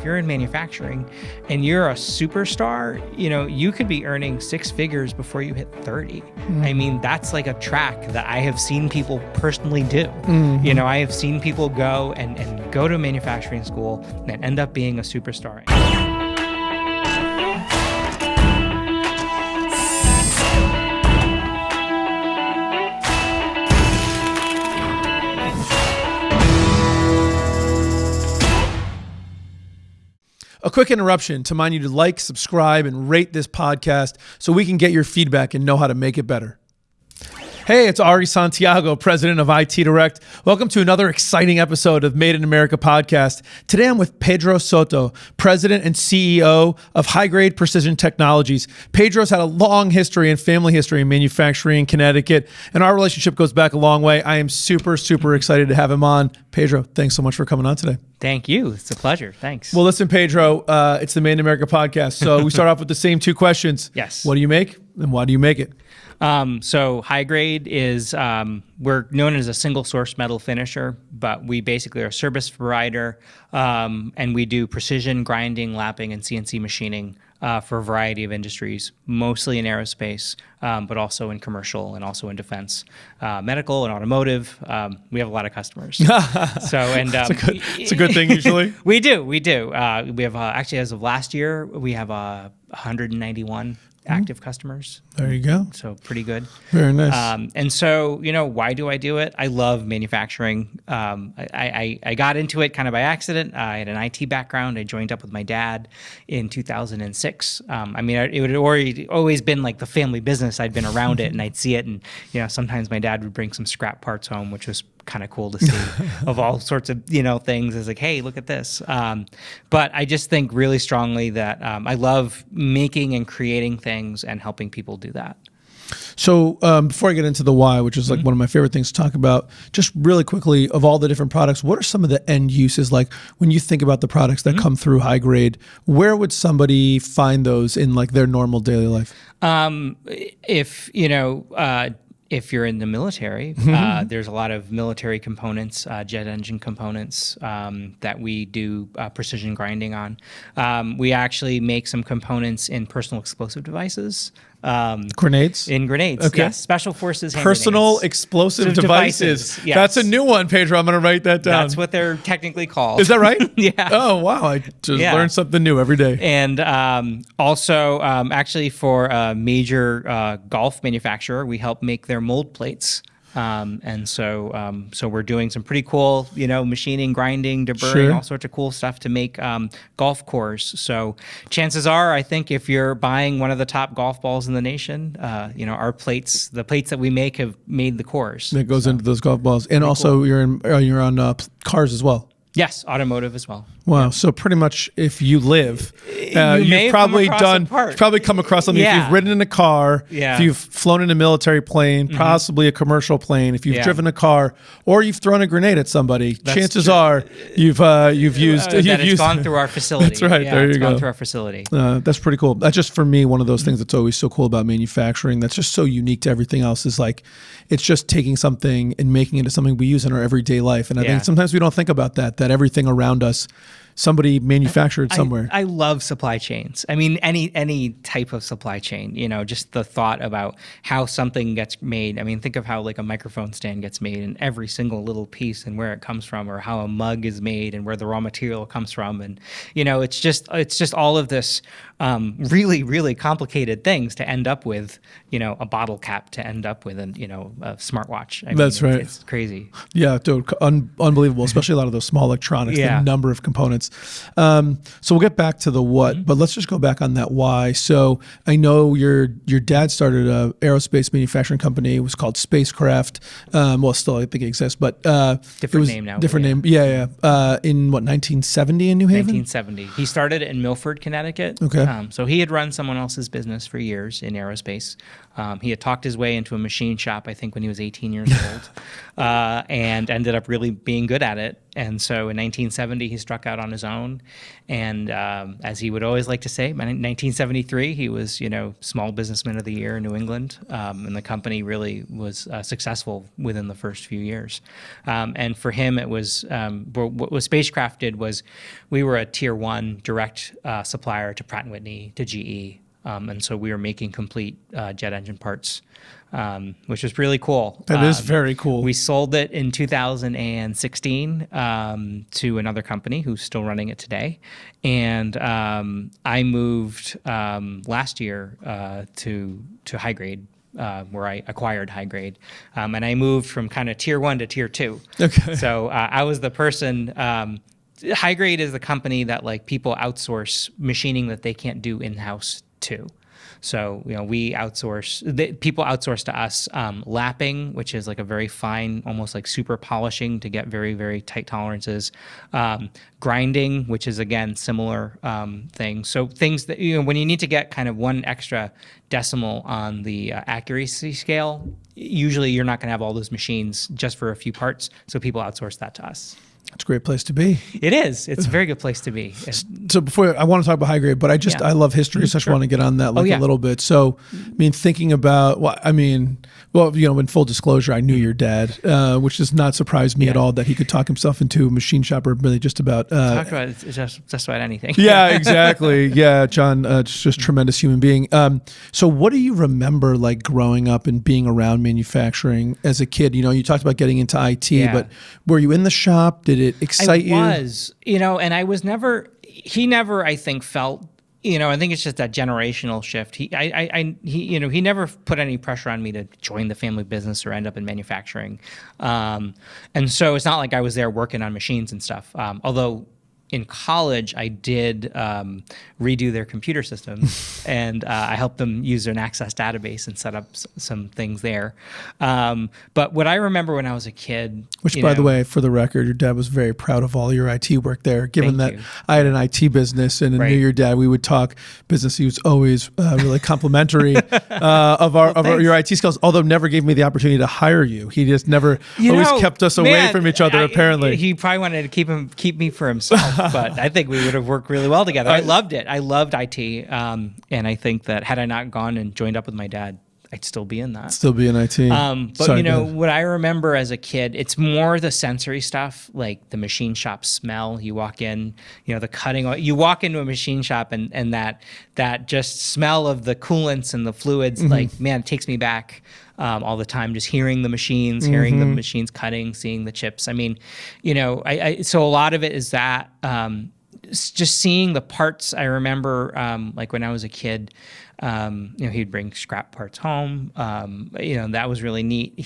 if you're in manufacturing and you're a superstar, you could be earning six figures before you hit 30. I mean, that's like a track that I have seen people personally do. I have seen people go and go to manufacturing school and end up being a superstar. A quick interruption to remind you to like, subscribe, and rate this podcast so we can get your feedback and know how to make it better. Hey, it's Ari Santiago, president of IT Direct. Welcome to another exciting episode of Made in America podcast. Today I'm with Pedro Soto, president and CEO of Hygrade Precision Technologies. Pedro's had a long history and family history in manufacturing in Connecticut, and our relationship goes back a long way. I am super, super excited to have him on. Pedro, thanks so much for coming on today. Thank you. It's a pleasure. Thanks. Well, listen, Pedro, it's the Made in America podcast. So we start off with the same two questions. Yes. What do you make and why do you make it? So Hygrade is, we're known as a single source metal finisher, but we basically are a service provider, and we do precision grinding, lapping, and CNC machining for a variety of industries, mostly in aerospace, but also in commercial and also in defense, medical and automotive. We have a lot of customers. It's a good thing usually. We do. We have actually, as of last year, we have 191 active customers. There you go. So pretty good. Very nice. And so, why do I do it? I love manufacturing. I got into it kind of by accident. I had an IT background. I joined up with my dad in 2006. It had always been like the family business. I'd been around it and I'd see it. And, sometimes my dad would bring some scrap parts home, which was kind of cool to see of all sorts of, things. It's like, hey, look at this. But I just think really strongly that I love making and creating things and helping people do that. So before I get into the why, which is like one of my favorite things to talk about, just really quickly, of all the different products, what are some of the end uses? Like when you think about the products that come through Hygrade, where would somebody find those in like their normal daily life? If you're in the military, there's a lot of military components, jet engine components that we do precision grinding on. We actually make some components in personal explosive devices. Grenades? In grenades, okay. Yes. Special Forces hand Personal grenades. explosive devices. Yes. That's a new one, Pedro. I'm going to write that down. That's what they're technically called. Is that right? Yeah. Oh, wow. I just learned something new every day. And also, actually, for a major golf manufacturer, we help make their mold plates. So we're doing some pretty cool, machining, grinding, deburring, all sorts of cool stuff to make golf cores. So chances are, I think if you're buying one of the top golf balls in the nation, our plates, the plates that we make have made the cores. That goes into those golf balls. And also cool. you're on cars as well. Yes, automotive as well. Wow. Yeah. So pretty much if you live, you've probably come across something. Yeah. If you've ridden in a car, if you've flown in a military plane, possibly a commercial plane, if you've driven a car, or you've thrown a grenade at somebody, chances are you've gone through our facility. That's right. Yeah, there you go. Gone through our facility. That's pretty cool. That's just for me one of those things that's always so cool about manufacturing. That's just so unique to everything else. Is like it's just taking something and making it into something we use in our everyday life. And I think sometimes we don't think about that everything around us, somebody manufactured somewhere. I love supply chains. I mean, any type of supply chain, just the thought about how something gets made. I mean, think of how like a microphone stand gets made and every single little piece and where it comes from, or how a mug is made and where the raw material comes from. And, it's just all of this really, really complicated things to end up with, a bottle cap to end up with a smartwatch. That's right. It's crazy. Yeah, dude, unbelievable, especially a lot of those small electronics, the number of components. So we'll get back to the what, but let's just go back on that why. So I know your dad started a aerospace manufacturing company. It was called Spacecraft. Still I think it exists, but different name now. Different name. Yeah. In what, 1970 in New Haven? 1970. He started in Milford, Connecticut. Okay. So he had run someone else's business for years in aerospace. He had talked his way into a machine shop, I think, when he was 18 years old, and ended up really being good at it. And so in 1970, he struck out on his own. And as he would always like to say, in 1973, he was, Small Businessman of the Year in New England. And the company really was successful within the first few years. And for him, it was, what Spacecraft did was we were a tier 1 direct supplier to Pratt & Whitney, to GE. And so we were making complete jet engine parts, which was really cool. That is very cool. We sold it in 2016 to another company who's still running it today. And I moved last year to Hygrade, where I acquired Hygrade. And I moved from kind of tier 1 to tier 2. Okay. So I was the person... Hygrade is the company that people outsource machining that they can't do in-house to. So, we outsource, people outsource to us lapping, which is like a very fine, almost like super polishing to get very, very tight tolerances. Grinding, which is again, similar thing. So things that, when you need to get kind of one extra decimal on the accuracy scale, usually you're not going to have all those machines just for a few parts. So people outsource that to us. It's a great place to be. It is. It's a very good place to be. So before I want to talk about Hygrade, but I love history, so I just want to get on that a little bit. So, thinking about, in full disclosure, I knew your dad, which does not surprise me at all that he could talk himself into a machine shop or really just about. Talk about just about anything. Yeah, exactly. Yeah, John, just tremendous human being. So what do you remember growing up and being around manufacturing as a kid? You talked about getting into IT, but were you in the shop? Did it excite you? I was, and I was never, he never, I think, felt, I think it's just that generational shift. He never put any pressure on me to join the family business or end up in manufacturing. And so it's not like I was there working on machines and stuff. Although in college, I did redo their computer systems, and I helped them use an Access database and set up some things there. But what I remember when I was a kid... Which, by the way, for the record, your dad was very proud of all your IT work there. Given that I had an IT business and knew your dad, we would talk business. He was always really complimentary of your IT skills, although never gave me the opportunity to hire you. He just never always kept us away from each other, apparently. He probably wanted to keep me for himself. But I think we would have worked really well together. I loved it. I loved IT. And I think that had I not gone and joined up with my dad, I'd still be in that. Still be in IT. But what I remember as a kid, it's more the sensory stuff, like the machine shop smell. You walk in, the cutting. You walk into a machine shop and that just smell of the coolants and the fluids, it takes me back all the time. Just hearing the machines, hearing the machines cutting, seeing the chips. So a lot of it is that just seeing the parts. I remember when I was a kid. He'd bring scrap parts home. That was really neat.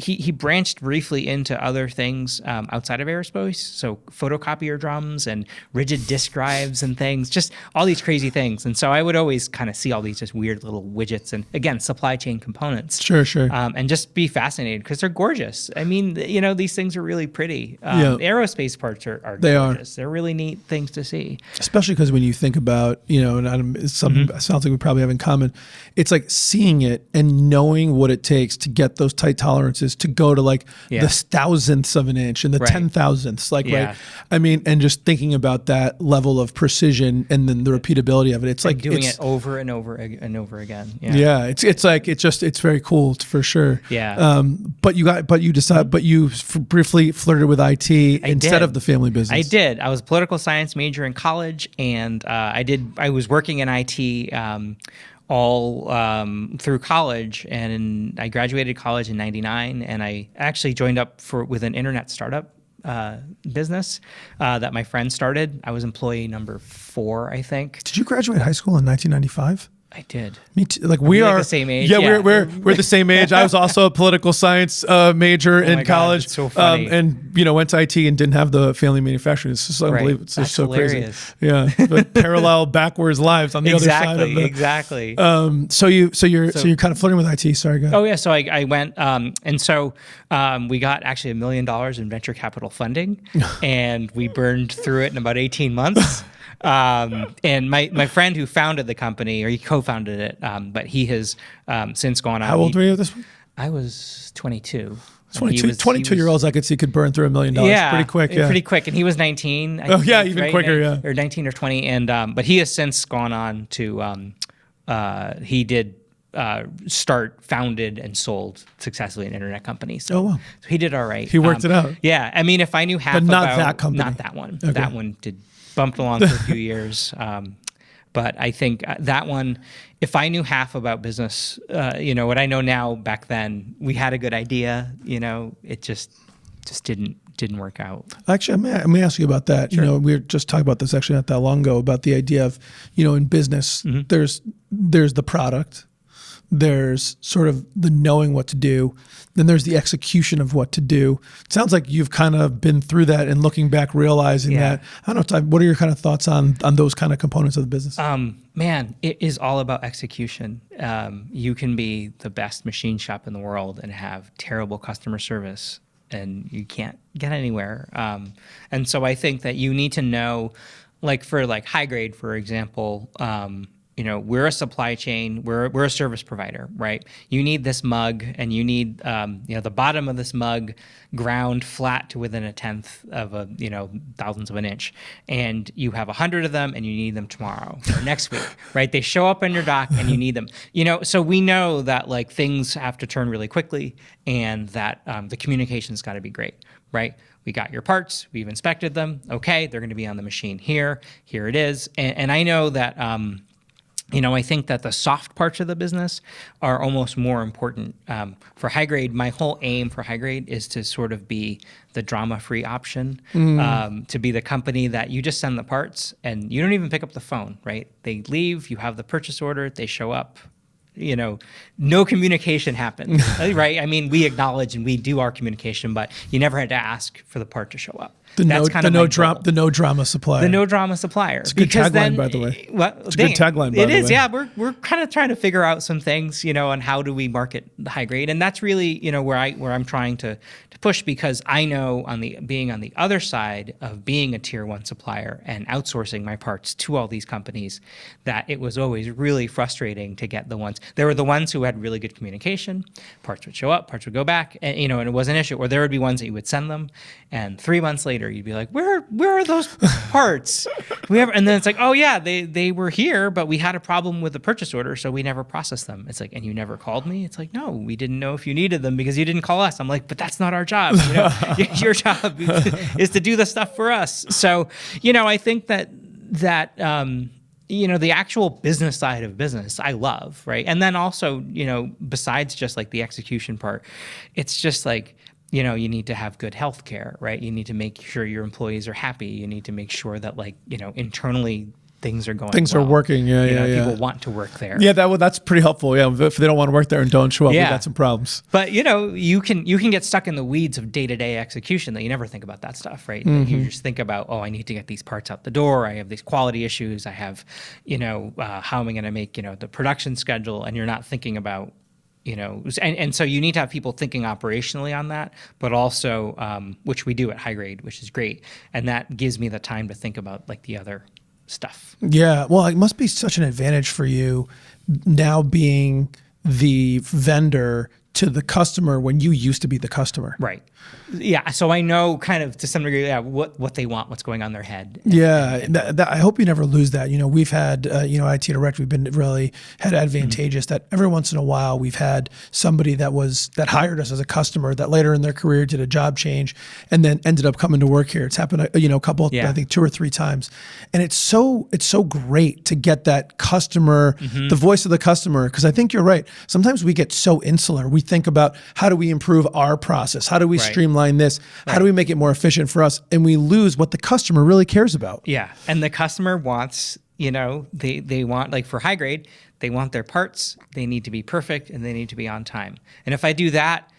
He branched briefly into other things outside of aerospace, so photocopier drums and rigid disk drives and things, just all these crazy things. And so I would always kind of see all these just weird little widgets and, again, supply chain components. Sure. And just be fascinated because they're gorgeous. These things are really pretty. Aerospace parts are gorgeous. They're really neat things to see. Especially because when you think about, it's something it sounds like we probably have in common. It's like seeing it and knowing what it takes to get those tight tolerances to go to the thousandths of an inch and the 10,000ths, right? And just thinking about that level of precision and then the repeatability of it. It's like doing it over and over and over again. It's very cool for sure. But you briefly flirted with IT instead of the family business. I did. I was a political science major in college, and I was working in IT all through college, and I graduated college in '99, and I actually joined up with an internet startup business that my friend started. I was employee number 4, I think. Did you graduate high school in 1995? I did. Me too. We are the same age. Yeah, we're the same age. I was also a political science major in college. It's so funny. And went to IT and didn't have the family manufacturing. It's just unbelievable. It's just so hilarious. Crazy. Yeah, but parallel backwards lives on the other side of the exactly. So you're kind of flirting with IT. Sorry, go ahead. Oh yeah. So I went, and so we got actually $1 million in venture capital funding, and we burned through it in about 18 months. And my friend who founded the company, or he co-founded it, but he has since gone on. How old were you at this point? I was 22. 22-year-olds I could see could burn through $1 million pretty quick. Yeah, pretty quick. And he was 19. Even right? quicker. Yeah, or 19 or 20. And but he has since gone on to he did founded and sold successfully an internet company. So, wow. So he did all right. He worked it out. Yeah, I mean, if I knew half, but not about, that company, not that one. Okay. That one bumped along for a few years. But I think that one, if I knew half about business, what I know now, back then, we had a good idea. It just didn't work out. Actually, let me ask you about that. Sure. We were just talking about this actually not that long ago about the idea of, in business, there's the product, there's sort of the knowing what to do, then there's the execution of what to do. It sounds like you've kind of been through that and looking back, realizing that. I don't know, what are your kind of thoughts on those kind of components of the business? Man, it is all about execution. You can be the best machine shop in the world and have terrible customer service, and you can't get anywhere. And so I think that you need to know, like for Hygrade, for example, we're a supply chain, we're a service provider, right? You need this mug, and you need the bottom of this mug ground flat to within a tenth of a thousandth of an inch, and you have 100 of them, and you need them tomorrow or next week, right? They show up on your dock, and you need them. So we know that things have to turn really quickly, and that the communication's got to be great, right? We got your parts, we've inspected them. Okay, they're going to be on the machine here. Here it is, and I know that. I think that the soft parts of the business are almost more important. For Hygrade, my whole aim for Hygrade is to sort of be the drama-free option, to be the company that you just send the parts and you don't even pick up the phone, right? They leave, you have the purchase order, they show up. No communication happens, right? I mean, we acknowledge and we do our communication, but you never had to ask for the part to show up. The no drama supplier. The no drama supplier. It's a good tagline, by the way. It's a good tagline, by the way. It is, yeah. We're kind of trying to figure out some things, on how do we market the Hygrade, and that's really, where I'm trying to push, because I know being on the other side of being a tier 1 supplier and outsourcing my parts to all these companies, that it was always really frustrating to get the ones. There were the ones who had really good communication. Parts would show up, parts would go back, and and it was an issue. Or there would be ones that you would send them, and 3 months later you'd be like, where are those parts? And then it's like, oh yeah, they were here, but we had a problem with the purchase order, so we never processed them. It's like, and you never called me? It's like, no, we didn't know if you needed them because you didn't call us. I'm like, but that's not our job. Your job is to do the stuff for us. So, I think that the actual business side of business, I love, right? And then also, besides just the execution part, it's just you need to have good health care, right? You need to make sure your employees are happy. You need to make sure that internally things are going Things well. are working. People want to work there. Yeah, that's pretty helpful. Yeah, if they don't want to work there and don't show up, we got some problems. But you can get stuck in the weeds of day-to-day execution that you never think about that stuff, right? You just think about, I need to get these parts out the door. I have these quality issues. I have, how am I going to make the production schedule? And you're not thinking about and so you need to have people thinking operationally on that, but also, which we do at Hygrade, which is great. And that gives me the time to think about the other stuff. Yeah. Well, it must be such an advantage for you now being the vendor to the customer when you used to be the customer. Right. Yeah. So I know kind of to some degree, what they want, what's going on in their head. Yeah. I hope you never lose that. We've had, IT Direct, we've been really had advantageous that every once in a while we've had somebody that hired us as a customer that later in their career did a job change and then ended up coming to work here. It's happened, a couple, I think 2 or 3 times. And it's so great to get that customer, the voice of the customer. Cause I think you're right. Sometimes we get so insular. We think about how do we improve our process? How do we streamline this? Right. How do we make it more efficient for us? And we lose what the customer really cares about. Yeah. And the customer wants, they want, for Hygrade, they want their parts, they need to be perfect, and they need to be on time. And if I do that,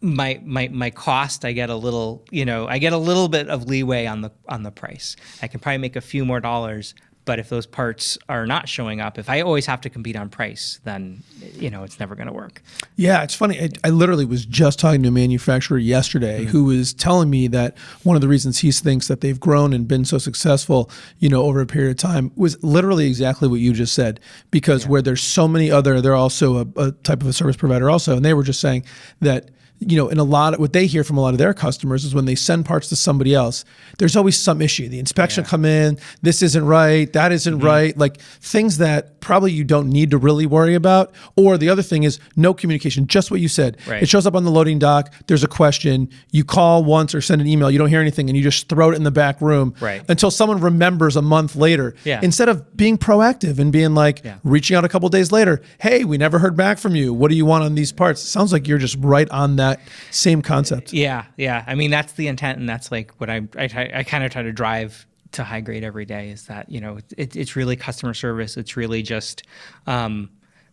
my cost, I get a little bit of leeway on the price. I can probably make a few more dollars, But if those parts are not showing up, if I always have to compete on price, then it's never going to work. Yeah, it's funny. I literally was just talking to a manufacturer yesterday who was telling me that one of the reasons he thinks that they've grown and been so successful, over a period of time was literally exactly what you just said. Because where there's so many other, they're also a type of a service provider also, and they were just saying that in a lot of what they hear from a lot of their customers is when they send parts to somebody else, there's always some issue. The inspection come in, this isn't right, that isn't right, like things that probably you don't need to really worry about. Or the other thing is no communication, just what you said. Right. It shows up on the loading dock, there's a question, you call once or send an email, you don't hear anything, and you just throw it in the back room until someone remembers a month later. Instead of being proactive and being like, reaching out a couple days later, hey, we never heard back from you. What do you want on these parts? It sounds like you're just right on that same concept. Yeah. I mean, that's the intent, and that's like what I kind of try to drive to Hygrade every day is that it's really customer service. It's really just do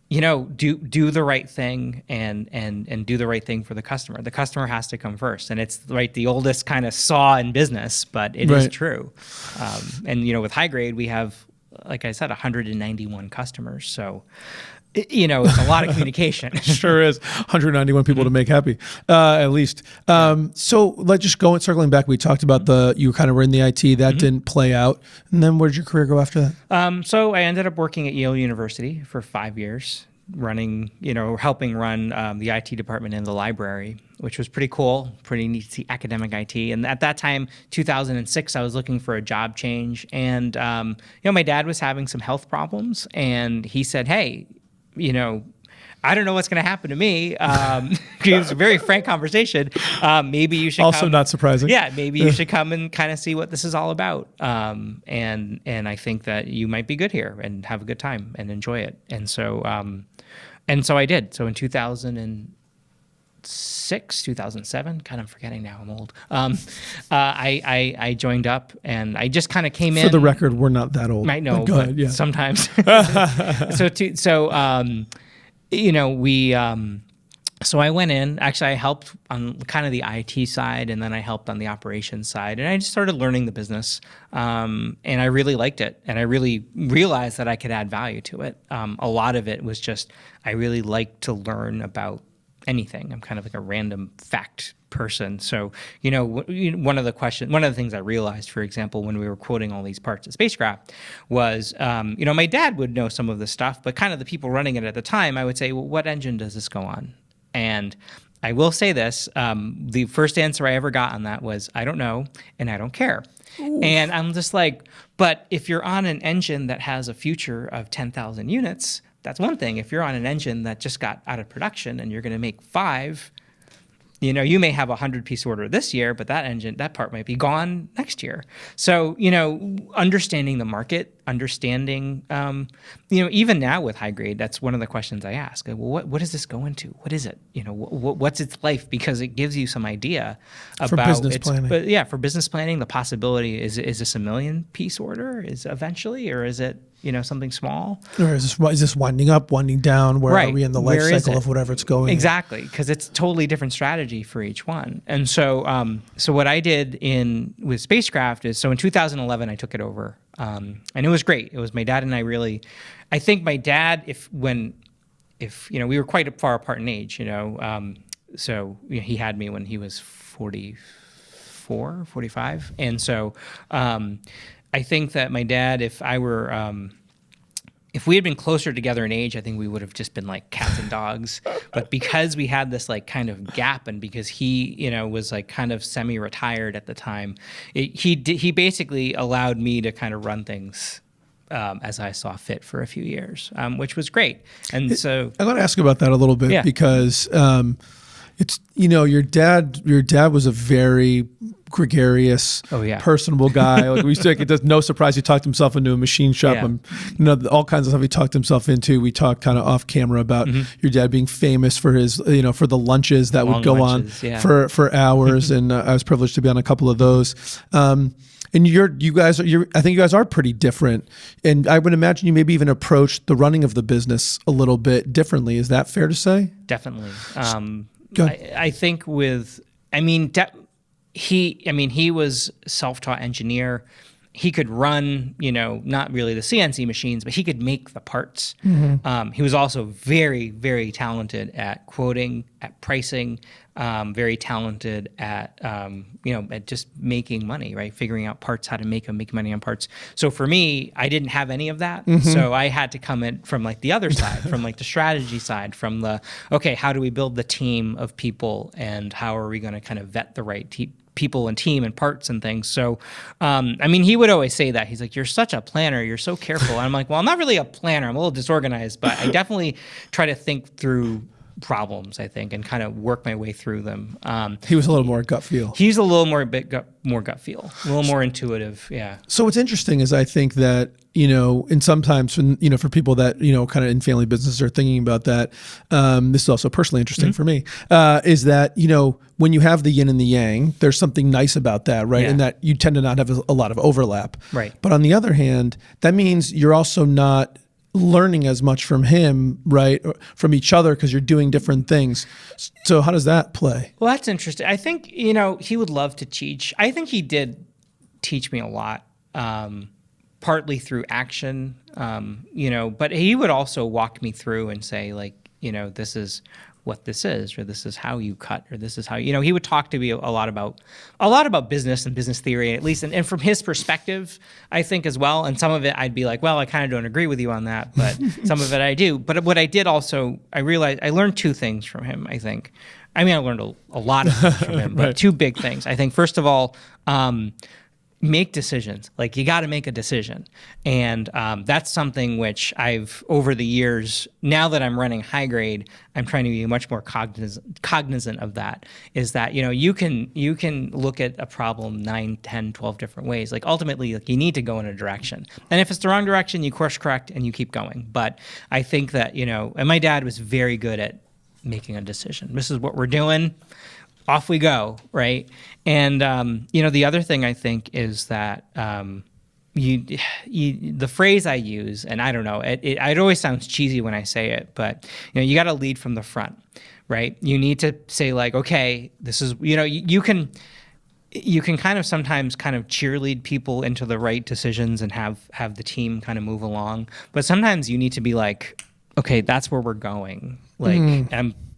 the right thing and do the right thing for the customer. The customer has to come first, and it's the oldest kind of saw in business, but it is true. And with Hygrade, we have, like I said, 191 customers, so. It's a lot of communication. Sure is. 191 people to make happy, at least. So let's just circling back. We talked about you kind of were in the IT. That didn't play out. And then where did your career go after that? So I ended up working at Yale University for 5 years, helping run the IT department in the library, which was pretty cool, pretty neat to see academic IT. And at that time, 2006, I was looking for a job change. And, my dad was having some health problems. And he said, hey, I don't know what's going to happen to me. It was a very frank conversation. Maybe you should also come, not surprising. Yeah, maybe you should come and kind of see what this is all about. And I think that you might be good here and have a good time and enjoy it. And so I did. So in 2006, 2007, kind of forgetting now, I'm old. I joined up and I just kind of came in. For the record, we're not that old. Might know, go but ahead, yeah. Sometimes. So I went in. Actually, I helped on kind of the IT side, and then I helped on the operations side, and I just started learning the business, and I really liked it, and I really realized that I could add value to it. A lot of it was just I really like to learn about anything. I'm kind of like a random fact person. So, one of the things I realized, for example, when we were quoting all these parts of spacecraft was, my dad would know some of this stuff, but kind of the people running it at the time, I would say, well, what engine does this go on? And I will say this, the first answer I ever got on that was, I don't know, and I don't care. Ooh. And I'm just like, but if you're on an engine that has a future of 10,000 units, that's one thing. If you're on an engine that just got out of production and you're going to make 5, you may have a 100-piece order this year, but that part might be gone next year. So, understanding the market, understanding, even now with Hygrade, that's one of the questions I ask. Well, what does this go into? What is it? What's its life? Because it gives you some idea about for business planning. But yeah, for business planning, the possibility is this a 1,000,000-piece order? Is eventually, or is it something small? Or is this winding up, winding down? Where are we in the life cycle of whatever it's going? Exactly, because it's totally different strategy for each one. And so, what I did with spacecraft is, so in 2011 I took it over, and it was great. It was my dad and I really. I think my dad, if we were quite far apart in age, so he had me when he was 44, 45, and so. I think that my dad, if we had been closer together in age, I think we would have just been like cats and dogs. But because we had this like kind of gap, and because he, was like kind of semi-retired at the time, he basically allowed me to kind of run things as I saw fit for a few years, which was great. And so I want to ask about that a little bit because it's your dad was a very gregarious, personable guy. Like we say, it does no surprise he talked himself into a machine shop, and all kinds of stuff he talked himself into. We talked kind of off camera about your dad being famous for his, for the lunches that would go on for hours, and I was privileged to be on a couple of those. And I think you guys are pretty different, and I would imagine you maybe even approach the running of the business a little bit differently. Is that fair to say? Definitely. I think he was self-taught engineer. he could run, not really the CNC machines, but he could make the parts. He was also very, very talented at quoting, at pricing, very talented at, at just making money, right? Figuring out parts, how to make money on parts. So for me, I didn't have any of that. So I had to come in from like the other side, from like the strategy side, from the, okay, how do we build the team of people and how are we going to kind of vet the right people and team and parts and things. So, he would always say that. He's like, you're such a planner. You're so careful. And I'm like, well, I'm not really a planner. I'm a little disorganized, but I definitely try to think through problems, I think, and kind of work my way through them. He was a little more gut feel. He's a little more gut feel, a little more intuitive. Yeah. So what's interesting is I think that, and sometimes when, for people that, kind of in family business are thinking about that, this is also personally interesting for me, is that, when you have the yin and the yang, there's something nice about that, right? Yeah. And that you tend to not have a lot of overlap. Right. But on the other hand, that means you're also not learning as much from him, right? Or from each other, because you're doing different things. So how does that play? Well, that's interesting. I think, he would love to teach. I think he did teach me a lot, partly through action, but he would also walk me through and say, like, this is what this is, or this is how you cut, or this is how, he would talk to me a lot about business and business theory, at least, and from his perspective, I think, as well. And some of it I'd be like, well, I kind of don't agree with you on that, but some of it I do. But what I did also, I realized I learned two things from him, I think. I learned a lot of things from him, but two big things. I think, first of all, make decisions. Like, you got to make a decision. And that's something which I've, over the years, now that I'm running Hygrade, I'm trying to be much more cognizant of that, is that, you can look at a problem 9, 10, 12 different ways. Like, ultimately, like, you need to go in a direction. And if it's the wrong direction, you course correct and you keep going. But I think that, and my dad was very good at making a decision. This is what we're doing. Off we go, right? And the other thing I think is that the phrase I use, and I don't know, it always sounds cheesy when I say it, but you got to lead from the front, right? You need to say, like, okay, this is, you can kind of sometimes kind of cheerlead people into the right decisions and have the team kind of move along, but sometimes you need to be like, okay, that's where we're going, like,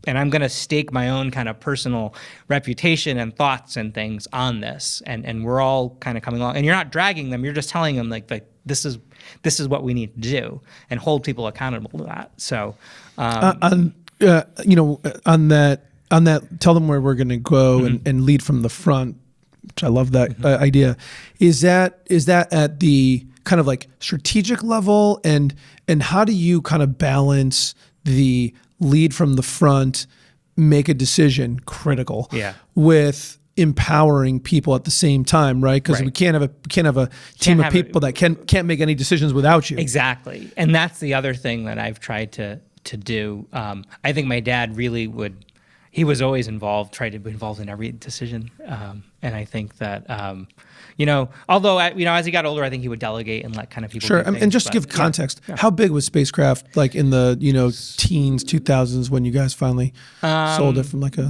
and I'm going to stake my own kind of personal reputation and thoughts and things on this. And we're all kind of coming along. And you're not dragging them. You're just telling them, like this is what we need to do, and hold people accountable to that. So, on that, tell them where we're going to go and lead from the front, which I love that idea. Is that at the kind of like strategic level, and how do you kind of balance the lead from the front, make a decision, critical, with empowering people at the same time, right? Because we can't have a team of people that can't make any decisions without you. Exactly, and that's the other thing that I've tried to do. I think my dad really he was always tried to be involved in every decision, and I think that. Although as he got older, I think he would delegate and let kind of people. Sure, do things, and just to give context, how big was spacecraft like in the teens, 2000s when you guys finally sold it from like a?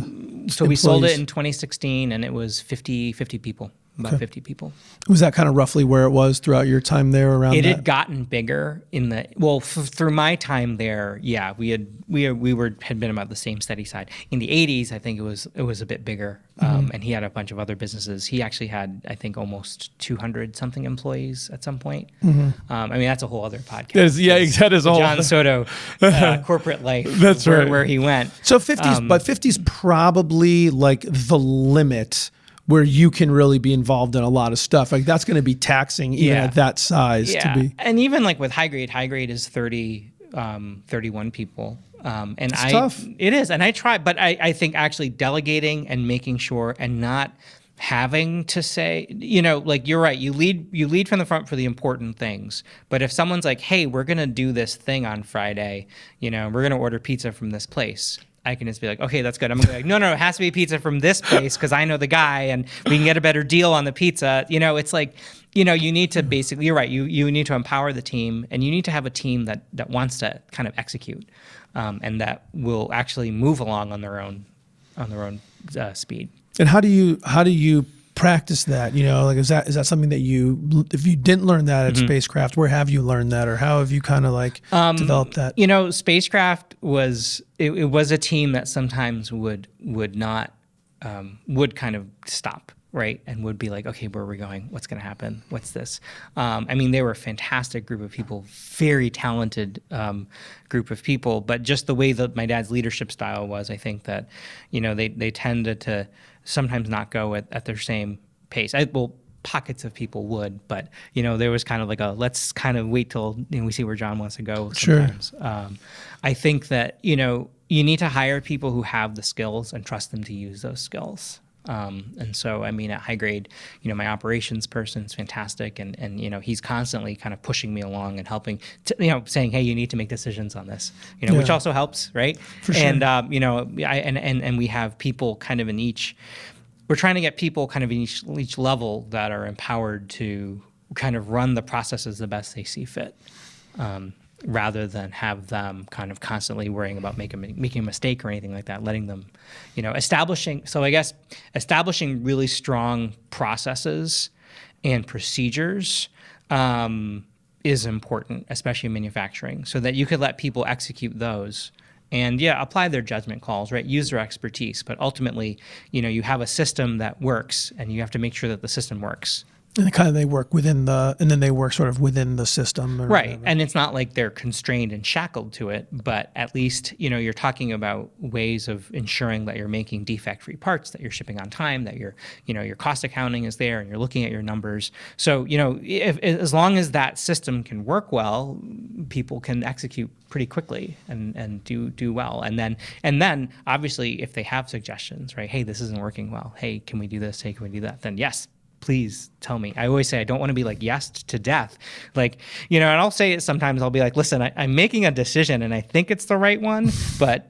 So we sold it in 2016, and it was 50 people. About 50 people. Was that kind of roughly where it was throughout your time there around It that? had gotten bigger through my time there. Yeah, we had been about the same steady side. In the 80s, I think it was a bit bigger. And he had a bunch of other businesses. He actually had, I think, almost 200 something employees at some point. That's a whole other podcast. That is all. John Soto, corporate life. That's right. Where he went. So 50s, but 50s probably like the limit where you can really be involved in a lot of stuff. Like, that's going to be taxing even at that size to be. And even like with Hygrade is 31 people. And it's tough. It is. And I try, but I think actually delegating and making sure and not having to say, like, you're right. You lead from the front for the important things. But if someone's like, hey, we're going to do this thing on Friday, we're going to order pizza from this place, I can just be like, okay, that's good. I'm gonna be like, no, it has to be pizza from this place because I know the guy and we can get a better deal on the pizza. It's like, you need to basically, you're right. You need to empower the team, and you need to have a team that wants to kind of execute, and that will actually move along on their own speed. And how do you practice that? You know, like is that something that if you didn't learn that at spacecraft, where have you learned that, or how have you kind of like developed that? You know, spacecraft was it was a team that sometimes would not would kind of stop. Right. And would be like, okay, where are we going? What's going to happen? What's this? I mean, they were a fantastic group of people, very talented group of people. But just the way that my dad's leadership style was, I think that, you know, they tended to sometimes not go at their same pace. Well, pockets of people would, but, you know, there was kind of like let's kind of wait till we see where John wants to go sometimes. Sure. I think that, you know, you need to hire people who have the skills and trust them to use those skills. And so, I mean, at Hygrade, you know, my operations person is fantastic, and you know, he's constantly kind of pushing me along and helping, you know, saying, hey, you need to make decisions on this, you know, which also helps, right? For sure. And you know, and we have people kind of in each. We're trying to get people kind of in each level that are empowered to kind of run the processes the best they see fit. Rather than have them kind of constantly worrying about making a mistake or anything like that, letting them, you know, establishing really strong processes and procedures is important, especially in manufacturing, so that you could let people execute those and apply their judgment calls, right? Use their expertise, but ultimately, you know, you have a system that works and you have to make sure that the system works. And kind of they work and then they work sort of within the system. Right. Whatever. And it's not like they're constrained and shackled to it, but at least, you know, you're talking about ways of ensuring that you're making defect-free parts, that you're shipping on time, that your cost accounting is there and you're looking at your numbers. So, you know, as long as that system can work well, people can execute pretty quickly and do well. And then obviously if they have suggestions, right? Hey, this isn't working well. Hey, can we do this? Hey, can we do that? Then yes, please tell me. I always say I don't want to be like yes to death. Like, you know, and I'll say it sometimes. I'll be like, listen, I'm making a decision and I think it's the right one, but,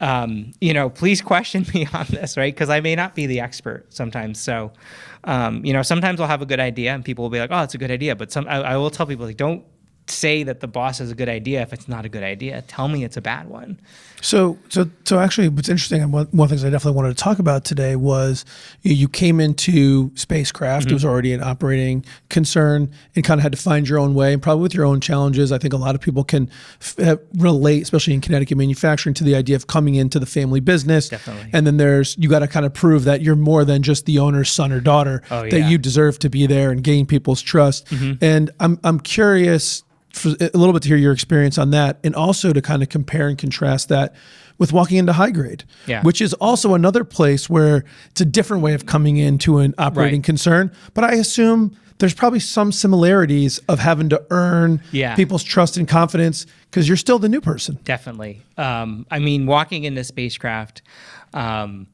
you know, please question me on this, right? Because I may not be the expert sometimes. So, you know, sometimes I'll have a good idea and people will be like, oh, it's a good idea. But I will tell people, like, don't say that the boss has a good idea if it's not a good idea. Tell me it's a bad one. So actually, what's interesting, and one of the things I definitely wanted to talk about today was you came into spacecraft. It was already an operating concern and kind of had to find your own way, and probably with your own challenges. I think a lot of people can relate, especially in Connecticut manufacturing, to the idea of coming into the family business. Definitely. And then you got to kind of prove that you're more than just the owner's son or daughter, that you deserve to be there and gain people's trust. And I'm curious for a little bit to hear your experience on that, and also to kind of compare and contrast that with walking into Hygrade, which is also another place where it's a different way of coming into an operating concern. But I assume there's probably some similarities of having to earn people's trust and confidence because you're still the new person. Definitely. I mean, walking into spacecraft, my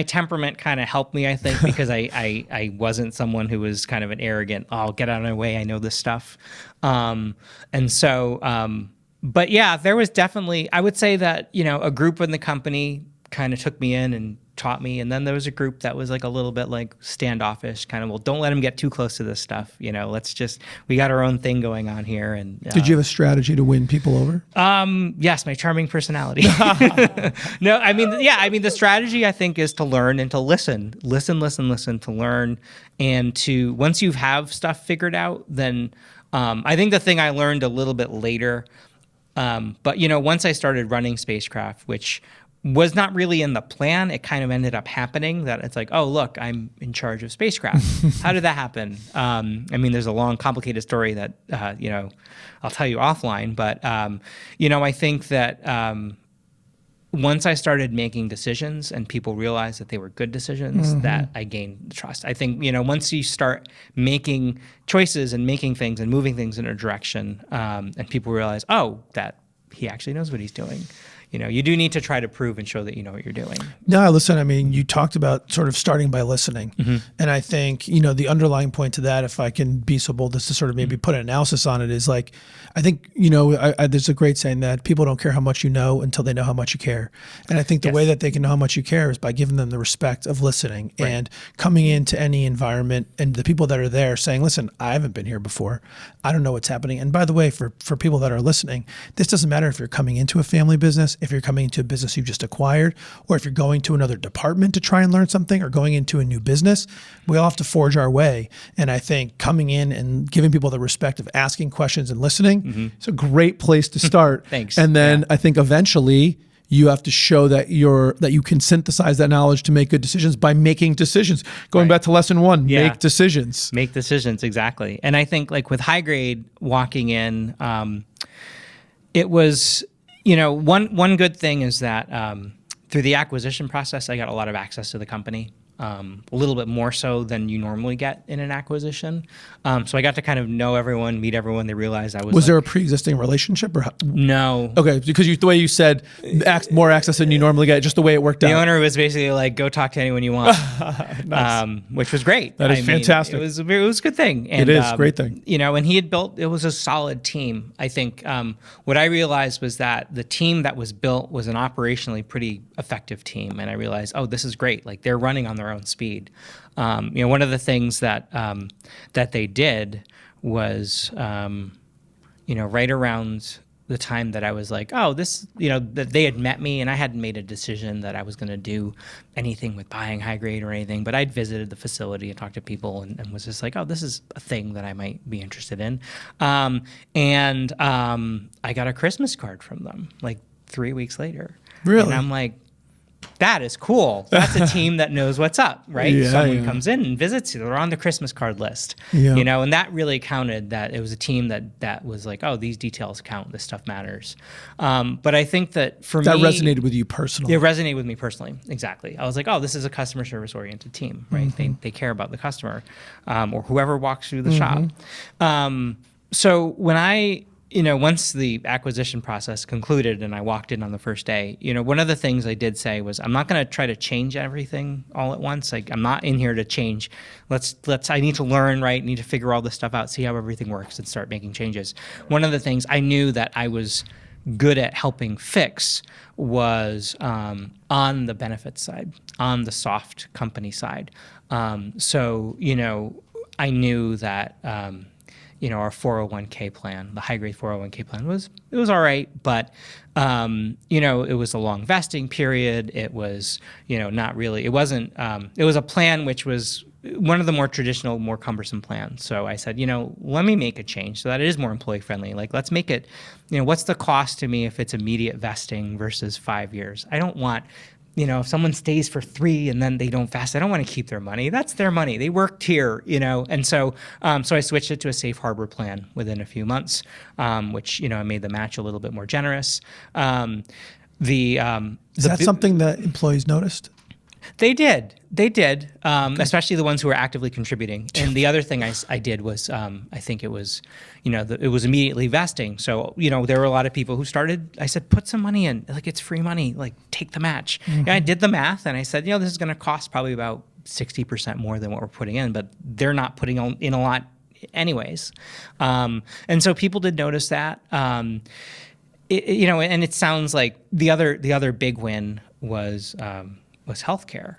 temperament kind of helped me, I think, because I wasn't someone who was kind of an arrogant, oh, get out of my way, I know this stuff. But yeah, there was definitely, I would say that, you know, a group in the company kind of took me in and taught me. And then there was a group that was like a little bit like standoffish, kind of, well, don't let them get too close to this stuff. You know, we got our own thing going on here. And did you have a strategy to win people over? Yes, my charming personality. No, the strategy I think is to learn and to listen, to learn. And to, once you have stuff figured out, then I think the thing I learned a little bit later, but, you know, once I started running spacecraft, which was not really in the plan, it kind of ended up happening that it's like, oh, look, I'm in charge of spacecraft. How did that happen? There's a long, complicated story that, you know, I'll tell you offline. But, you know, I think that once I started making decisions and people realized that they were good decisions, that I gained trust. I think, you know, once you start making choices and making things and moving things in a direction, and people realize, oh, that he actually knows what he's doing. You know, you do need to try to prove and show that you know what you're doing. No, listen, I mean, you talked about sort of starting by listening. And I think, you know, the underlying point to that, if I can be so bold as to sort of maybe put an analysis on it, is like, I think, you know, there's a great saying that people don't care how much you know until they know how much you care. And I think the way that they can know how much you care is by giving them the respect of listening and coming into any environment and the people that are there saying, listen, I haven't been here before. I don't know what's happening. And by the way, for people that are listening, this doesn't matter if you're coming into a family business. if you're coming into a business you've just acquired, or if you're going to another department to try and learn something or going into a new business, we all have to forge our way. And I think coming in and giving people the respect of asking questions and listening is a great place to start. Thanks. And then I think eventually you have to show that you can synthesize that knowledge to make good decisions by making decisions. Going back to lesson 1, make decisions. Make decisions, exactly. And I think like with Hygrade walking in, it was, one good thing is that through the acquisition process, I got a lot of access to the company. A little bit more so than you normally get in an acquisition. So I got to kind of know everyone, meet everyone. They realized I was. Was there a pre-existing relationship or? No. Okay, because the way you said more access than you normally get, just the way it worked out. The owner was basically like, "Go talk to anyone you want," Nice. Which was great. That is fantastic. It was a good thing. And, it is a great thing. And he had built. It was a solid team. I think what I realized was that the team that was built was an operationally pretty effective team, and I realized, oh, this is great. Like they're running on their own speed. One of the things that that they did was, right around the time that I was like, oh, this, that they had met me and I hadn't made a decision that I was going to do anything with buying Hygrade or anything, but I'd visited the facility and talked to people and was just like, oh, this is a thing that I might be interested in. And I got a Christmas card from them like 3 weeks later. Really? And I'm like, that is cool. That's a team that knows what's up, right? Yeah, Someone comes in and visits you. They're on the Christmas card list, and that really counted, that it was a team that was like, oh, these details count. This stuff matters. But I think that for me... That resonated with you personally. It resonated with me personally, exactly. I was like, oh, this is a customer service oriented team, right? They care about the customer or whoever walks through the shop. So when I... once the acquisition process concluded and I walked in on the first day, one of the things I did say was, I'm not going to try to change everything all at once. Like, I'm not in here to change. I need to learn, right? Need to figure all this stuff out, see how everything works and start making changes. One of the things I knew that I was good at helping fix was on the benefits side, on the soft company side. So, I knew that, our 401k plan, the Hygrade 401k plan was all right, but it was a long vesting period. It was, not really, it wasn't, it was a plan which was one of the more traditional, more cumbersome plans. So I said, let me make a change so that it is more employee friendly. Like, let's make it, what's the cost to me if it's immediate vesting versus 5 years? I don't want, if someone stays for 3 and then they don't vest, I don't want to keep their money. That's their money. They worked here, And so I switched it to a safe harbor plan within a few months, which, I made the match a little bit more generous. Is that something that employees noticed? They did, especially the ones who were actively contributing. And the other thing I did was, I think it was, it was immediately vesting. So, there were a lot of people who started, I said, put some money in, like, it's free money, like, take the match. And I did the math and I said, this is going to cost probably about 60% more than what we're putting in, but they're not putting in a lot anyways. And so people did notice that. And it sounds like the other big win was healthcare.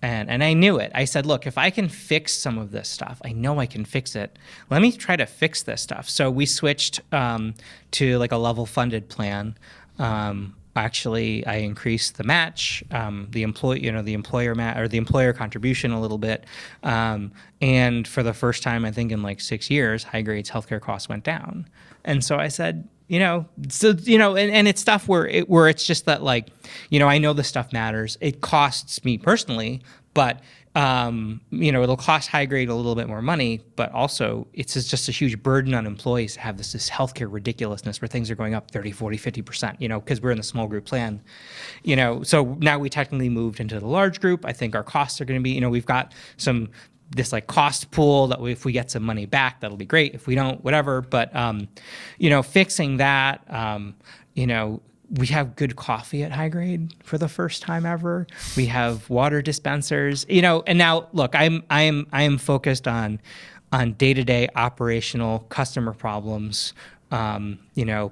And I knew it. I said, look, if I can fix some of this stuff, I know I can fix it. Let me try to fix this stuff. So we switched to like a level funded plan. Actually, I increased the match, the employer contribution a little bit. And for the first time, I think in like 6 years, Hygrade's healthcare costs went down. And so I said, and it's stuff where it's just that, like, I know this stuff matters. It costs me personally, but it'll cost Hygrade a little bit more money, but also it's just a huge burden on employees to have this healthcare ridiculousness where things are going up 30, 40, 50%, because we're in the small group plan, so now we technically moved into the large group. I think our costs are going to be, we've got this like cost pool that if we get some money back, that'll be great. If we don't, whatever. But, fixing that, we have good coffee at Hygrade for the first time ever. We have water dispensers, and now look, I am focused on day-to-day operational customer problems,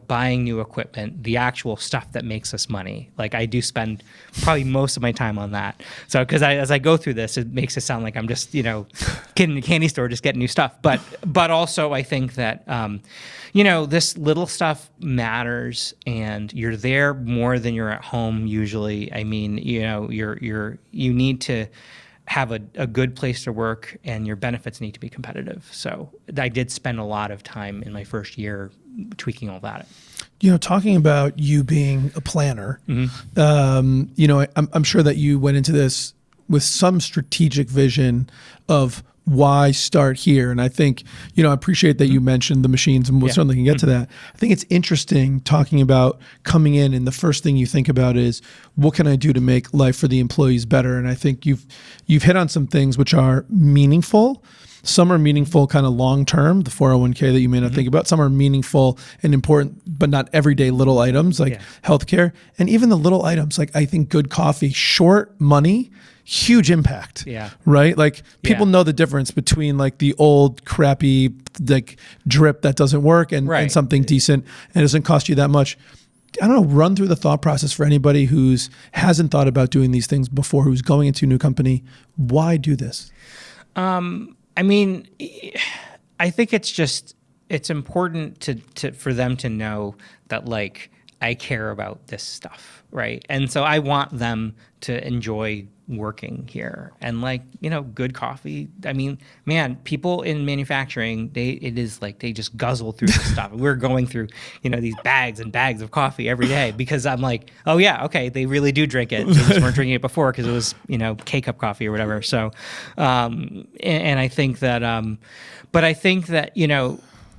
buying new equipment, the actual stuff that makes us money. Like I do spend probably most of my time on that. So because as I go through this, it makes it sound like I'm just getting in the candy store, just getting new stuff. But also I think that this little stuff matters, and you're there more than you're at home usually. I mean, you need to have a good place to work, and your benefits need to be competitive. So I did spend a lot of time in my first year tweaking all that. Talking about you being a planner, I'm sure that you went into this with some strategic vision of why start here. And I think, I appreciate that you mentioned the machines, and we'll certainly can get to that. I think it's interesting talking about coming in, and the first thing you think about is, what can I do to make life for the employees better? And I think you've hit on some things which are meaningful. Some are meaningful kind of long-term, the 401k that you may not think about. Some are meaningful and important, but not everyday little items like healthcare. And even the little items, like I think good coffee, short money, huge impact. Yeah. Right? Like people know the difference between like the old crappy like drip that doesn't work and something decent, and it doesn't cost you that much. I don't know, run through the thought process for anybody who's hasn't thought about doing these things before, who's going into a new company. Why do this? I mean, I think it's important for them to know that like I care about this stuff, right? And so I want them to enjoy working here, and like good coffee. I mean, man, people in manufacturing, it is like they just guzzle through this stuff. We're going through these bags and bags of coffee every day because I'm like, oh yeah, okay, they really do drink it. They just weren't drinking it before because it was K-cup coffee or whatever. So, and I think that, but I think that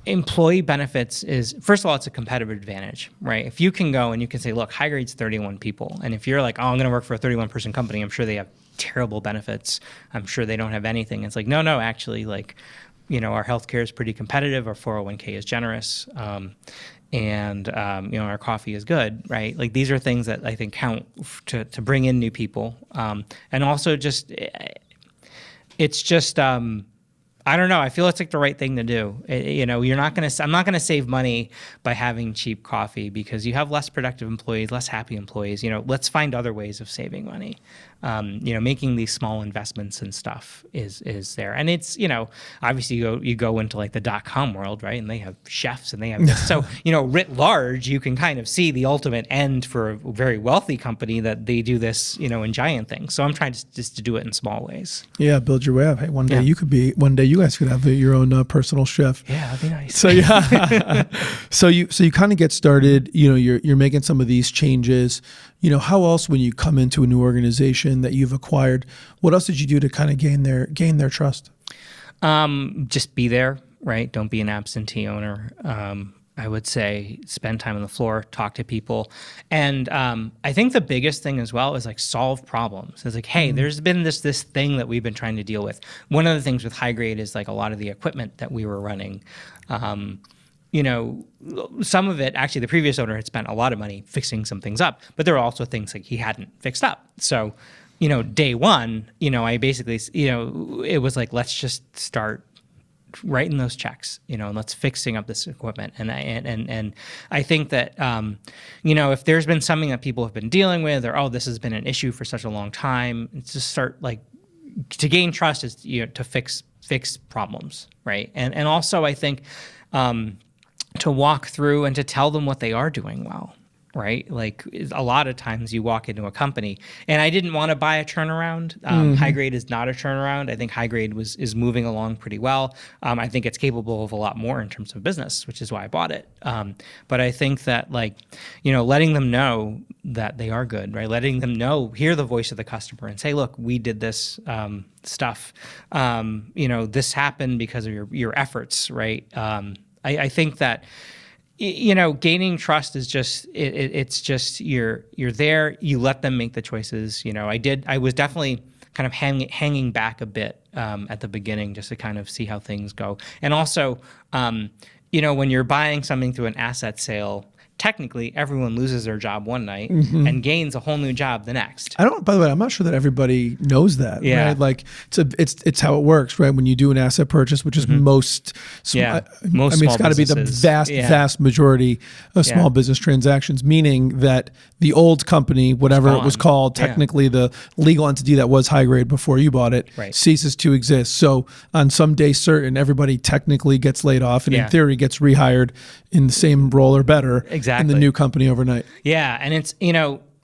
employee benefits is, first of all, it's a competitive advantage, right? If you can go and you can say, look, Hygrade's 31 people. And if you're like, oh, I'm going to work for a 31 person company, I'm sure they have terrible benefits. I'm sure they don't have anything. It's like, no, actually, like, our healthcare is pretty competitive. Our 401k is generous. And our coffee is good, right? Like these are things that I think count to bring in new people. And also it's just, I don't know. I feel it's like the right thing to do. I'm not going to save money by having cheap coffee because you have less productive employees, less happy employees. Let's find other ways of saving money. Making these small investments and stuff is there. And it's, obviously you go into like the .com world, right? And they have chefs and they have this. So, writ large, you can kind of see the ultimate end for a very wealthy company that they do this, in giant things. So I'm trying to do it in small ways. Yeah. Build your way up. Hey, one day you guys could have your own personal chef. Yeah, that'd be nice. So yeah. so you kind of get started, you're making some of these changes. How else, when you come into a new organization that you've acquired, what else did you do to kind of gain their trust? Just be there, right? Don't be an absentee owner. I would say spend time on the floor, talk to people. And I think the biggest thing as well is like solve problems. It's like, hey, there's been this thing that we've been trying to deal with. One of the things with Hygrade is like a lot of the equipment that we were running, some of it, actually the previous owner had spent a lot of money fixing some things up, but there were also things like he hadn't fixed up. So, day one, I basically, it was like, let's just start writing those checks, and let's fixing up this equipment. And I think that, if there's been something that people have been dealing with, or, oh, this has been an issue for such a long time, it's just start like to gain trust is, to fix problems. Right. And also I think, to walk through and to tell them what they are doing well, right? Like a lot of times you walk into a company, and I didn't want to buy a turnaround. Hygrade is not a turnaround. I think Hygrade is moving along pretty well. I think it's capable of a lot more in terms of business, which is why I bought it. But I think that letting them know that they are good, right? Letting them know, hear the voice of the customer and say, look, we did this stuff. This happened because of your efforts, right? I think that, gaining trust is just, it's just, you're there, you let them make the choices. I was definitely kind of hanging back a bit at the beginning just to kind of see how things go. And also, when you're buying something through an asset sale, technically everyone loses their job one night and gains a whole new job the next. By the way, I'm not sure that everybody knows that, Yeah. right? Like it's how it works, right? When you do an asset purchase, which is most Most it's small got to be the businesses. vast majority of small business transactions, meaning that the old company, whatever it was gone. called, technically the legal entity that was Hygrade before you bought it, Right. ceases to exist. So on some day certain, everybody technically gets laid off and in theory gets rehired in the same role or better in the Exactly. new company overnight. Yeah, and it's,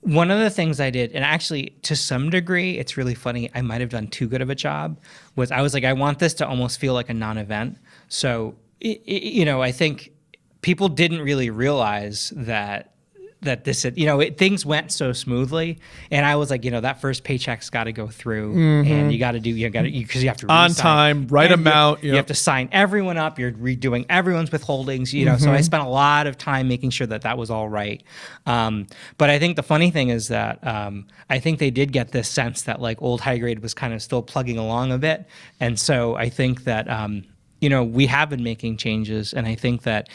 one of the things I did, and actually to some degree, it's really funny, I might have done too good of a job, was I was like, I want this to almost feel like a non-event. So, I think people didn't really realize that this, things went so smoothly, and I was like, that first paycheck's got to go through, and you got to because you have to On re-sign. time, right And amount. You have to sign everyone up. You're redoing everyone's withholdings. So I spent a lot of time making sure that was all right. But I think the funny thing is that I think they did get this sense that like old Hygrade was kind of still plugging along a bit, and so I think that. We have been making changes, and I think that,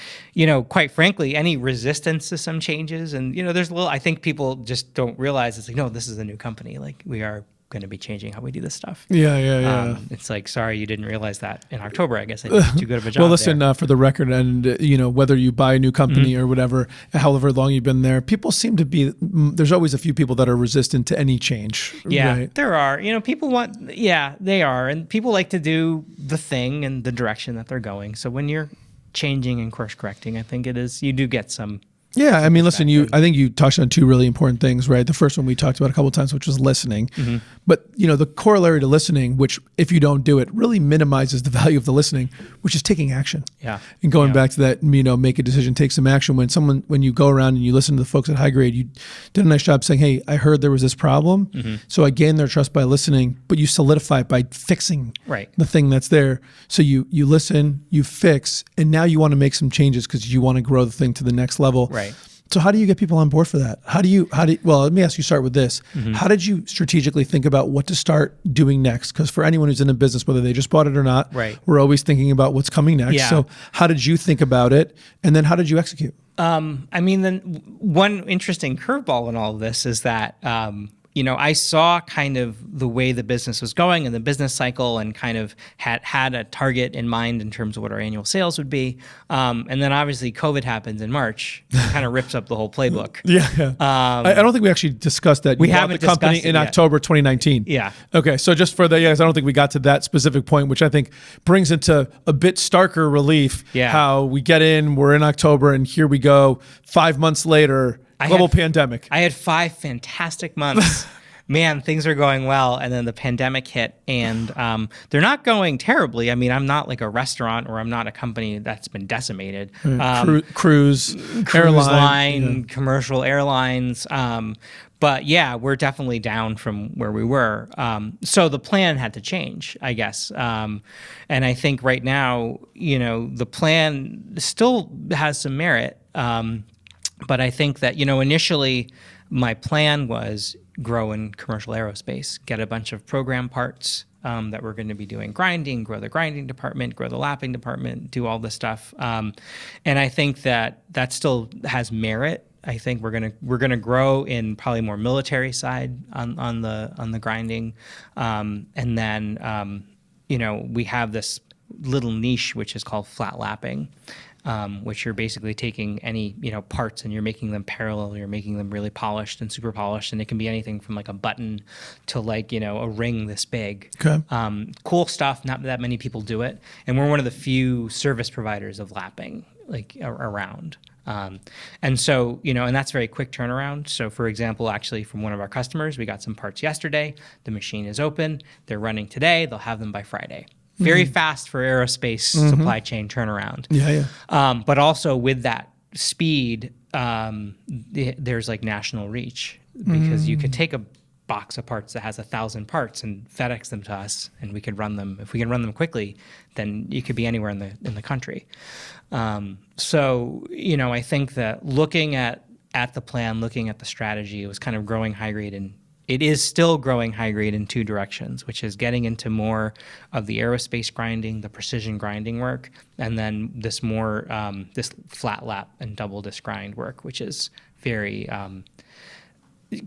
quite frankly, any resistance to some changes, and there's I think people just don't realize it's like, no, this is a new company. Like we are going to be changing how we do this stuff. Yeah. It's like, sorry, you didn't realize that in October. I guess I did too good of a job. Well, listen, for the record, and whether you buy a new company or whatever, however long you've been there, people seem to be. There's always a few people that are resistant to any change. Yeah, right? there are. People want. Yeah, they are, and people like to do the thing and the direction that they're going. So when you're changing and course correcting, I think it is. You do get some. Yeah, I mean, listen, I think you touched on two really important things, right? The first one we talked about a couple of times, which was listening. But, the corollary to listening, which if you don't do it, really minimizes the value of the listening, which is taking action. Yeah. And going back to that, make a decision, take some action. When you go around and you listen to the folks at Hygrade, you did a nice job saying, hey, I heard there was this problem. So I gained their trust by listening, but you solidify it by fixing the thing that's there. So you listen, you fix, and now you want to make some changes because you want to grow the thing to the next level. Right. So how do you get people on board for that? Well, let me ask you, start with this. How did you strategically think about what to start doing next? Because for anyone who's in a business, whether they just bought it or not, we're always thinking about what's coming next. Yeah. So how did you think about it? And then how did you execute? Then one interesting curveball in all of this is that, I saw kind of the way the business was going and the business cycle, and kind of had a target in mind in terms of what our annual sales would be. And then obviously COVID happens in March, kind of rips up the whole playbook. I don't think we actually discussed that. We You bought haven't the company discussed it in yet. October 2019. Yeah. Okay, so just for the I don't think we got to that specific point, which I think brings into a bit starker relief. Yeah. How we get in, we're in October, and here we go. 5 months later, global pandemic. I had 5 fantastic months. Man, things are going well, and then the pandemic hit, and they're not going terribly. I mean, I'm not like a restaurant, or I'm not a company that's been decimated. Cruise line, commercial airlines. But yeah, we're definitely down from where we were. So the plan had to change, I guess. And I think right now, the plan still has some merit. But I think that, initially my plan was grow in commercial aerospace, get a bunch of program parts that we're going to be doing grinding, grow the grinding department, grow the lapping department, do all this stuff. And I think that still has merit. I think we're gonna grow in probably more military side on the grinding, and then we have this little niche which is called flat lapping, which you're basically taking any parts and you're making them parallel, you're making them really polished and super polished, and it can be anything from like a button to like a ring this big. Okay. Cool stuff. Not that many people do it, and we're one of the few service providers of lapping like around. And so, and that's very quick turnaround. So for example, actually from one of our customers, we got some parts yesterday, the machine is open, they're running today, they'll have them by Friday. Very fast for aerospace supply chain turnaround. But also with that speed, there's like national reach, because you could take a box of parts that has 1,000 parts and FedEx them to us, and we could run them. If we can run them quickly, then you could be anywhere in the country. So I think that looking at the plan, looking at the strategy, it was kind of growing Hygrade it is still growing Hygrade in two directions, which is getting into more of the aerospace grinding, the precision grinding work, and then this more this flat lap and double disc grind work, which is very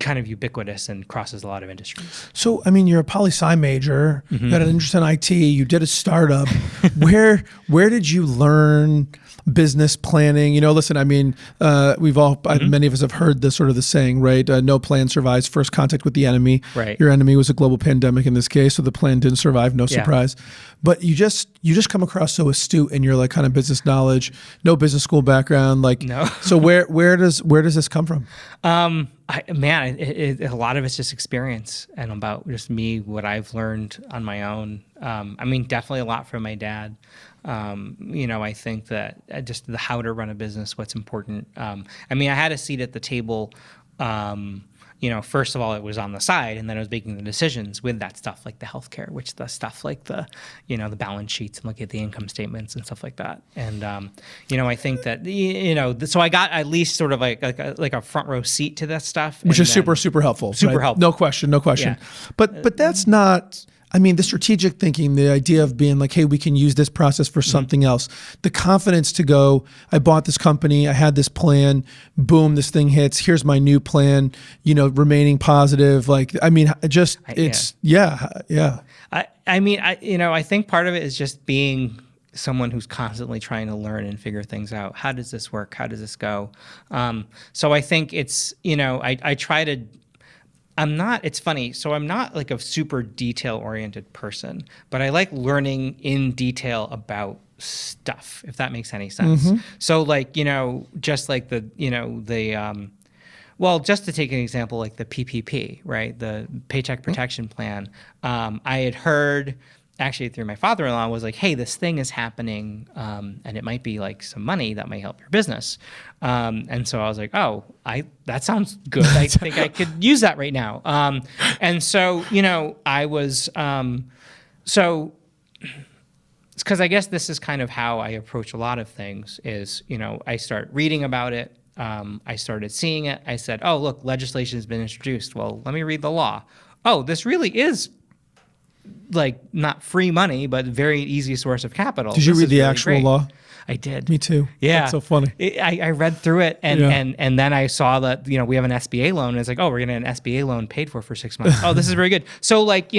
kind of ubiquitous and crosses a lot of industries. So, I mean, you're a poli-sci major, you had an interest in IT, you did a startup. Where did you learn business planning? You know, listen, I mean, many of us have heard the sort of the saying, right? No plan survives first contact with the enemy. Right. Your enemy was a global pandemic in this case, so the plan didn't survive, no surprise. But you just come across so astute in your like kind of business knowledge, no business school background, like No. So where does this come from? A lot of it's just experience and about just me, what I've learned on my own. I mean, definitely a lot from my dad. I think that just the how to run a business, what's important. I mean, I had a seat at the table. First of all, it was on the side, and then I was making the decisions with that stuff, like the healthcare, which the stuff like the balance sheets and looking at the income statements and stuff like that. And I think that so I got at least sort of like a front row seat to that stuff, Which is super helpful. Super helpful. No question. Yeah. But that's not. I mean, the strategic thinking, the idea of being like, hey, we can use this process for something else. The confidence to go, I bought this company, I had this plan, boom, this thing hits, here's my new plan, remaining positive. Like, I mean, I think part of it is just being someone who's constantly trying to learn and figure things out. How does this work? How does this go? So I think it's, I try to, it's funny. So I'm not like a super detail oriented person, but I like learning in detail about stuff, if that makes any sense. So like, just like just to take an example, like the PPP, right? The Paycheck Protection Plan. I had heard actually through my father-in-law was like, hey, this thing is happening, and it might be like some money that might help your business. And so I was like, that sounds good. I think I could use that right now. And so, I was, because I guess this is kind of how I approach a lot of things is, I start reading about it. I started seeing it. I said, oh, look, legislation has been introduced. Well, let me read the law. Oh, this really is like not free money, but very easy source of capital. Did you read the actual law? I did. Me too. Yeah. That's so funny. I read through it and then I saw that, we have an SBA loan. And it's like, oh, we're going to an SBA loan paid for 6 months. Oh, this is very good. So like,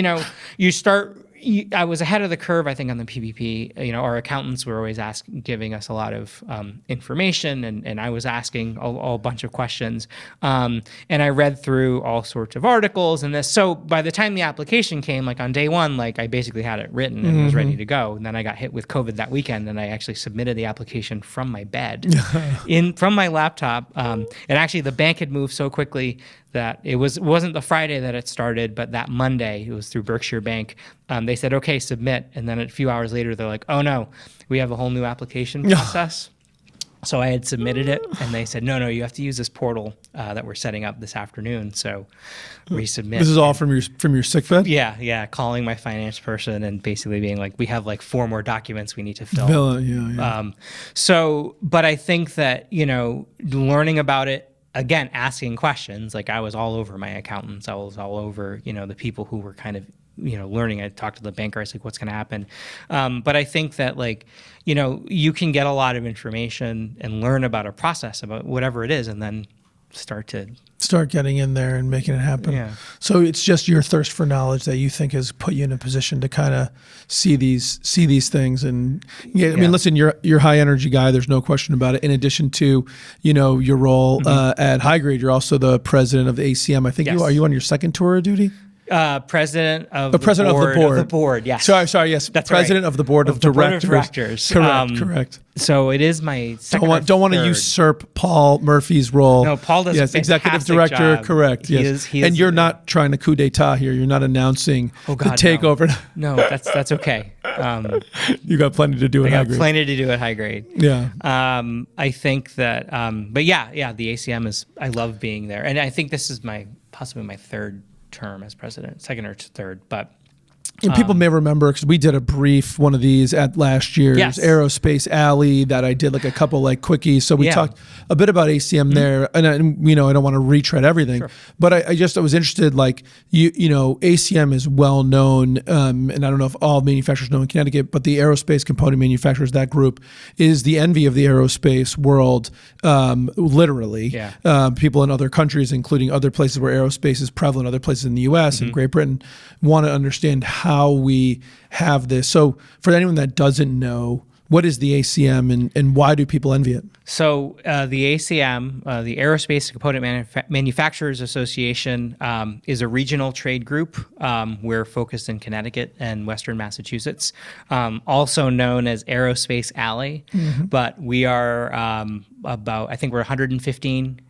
I was ahead of the curve, I think, on the PPP. Our accountants were always giving us a lot of information, and I was asking a bunch of questions. And I read through all sorts of articles and this. So by the time the application came, like on day one, like I basically had it written and was ready to go. And then I got hit with COVID that weekend, and I actually submitted the application from my bed, from my laptop. And actually, the bank had moved so quickly that it wasn't the Friday that it started, but that Monday, it was through Berkshire Bank. They said, okay, submit. And then a few hours later, they're like, oh no, we have a whole new application process. So I had submitted it, and they said, no, you have to use this portal that we're setting up this afternoon. So resubmit. This is all from your sick bed? Yeah. Calling my finance person and basically being like, we have like 4 more documents we need to fill. Yeah. But I think that, learning about it, again, asking questions, like I was all over my accountants. I was all over, the people who were kind of, learning. I talked to the banker. I was like, what's going to happen? But I think that like, you can get a lot of information and learn about a process, about whatever it is, and then start getting in there and making it happen. Yeah. So it's just your thirst for knowledge that you think has put you in a position to kind of see these things. And I mean, listen, you're high energy guy. There's no question about it. In addition to, your role at Hygrade, you're also the president of the ACM. I think are you on your second tour of duty? President of the board. Yes. Sorry. Yes. That's president right. of the board of directors. Correct. So it is my second. Don't want to usurp Paul Murphy's role. No, Paul does. Yes, executive director. Job. Correct. Yes. He is, and you're not trying to coup d'état here. You're not announcing the takeover. No, that's okay. You got plenty to do at Hygrade. I got plenty to do at Hygrade. Yeah. I think that. But yeah. The ACM is. I love being there, and I think this is possibly my third term as president, second or third, but And people may remember because we did a brief one of these at last year's Aerospace Alley that I did like a couple like quickies. So we talked a bit about ACM there, and I don't want to retread everything, but I was interested. Like ACM is well known, and I don't know if all manufacturers know in Connecticut, but the aerospace component manufacturers, that group, is the envy of the aerospace world, literally. Yeah. People in other countries, including other places where aerospace is prevalent, other places in the U.S. and Great Britain, want to understand how we have this. So for anyone that doesn't know, what is the ACM and why do people envy it? So the ACM, the Aerospace Component Manufacturers Association, is a regional trade group. We're focused in Connecticut and Western Massachusetts, also known as Aerospace Alley. But we are I think we're 115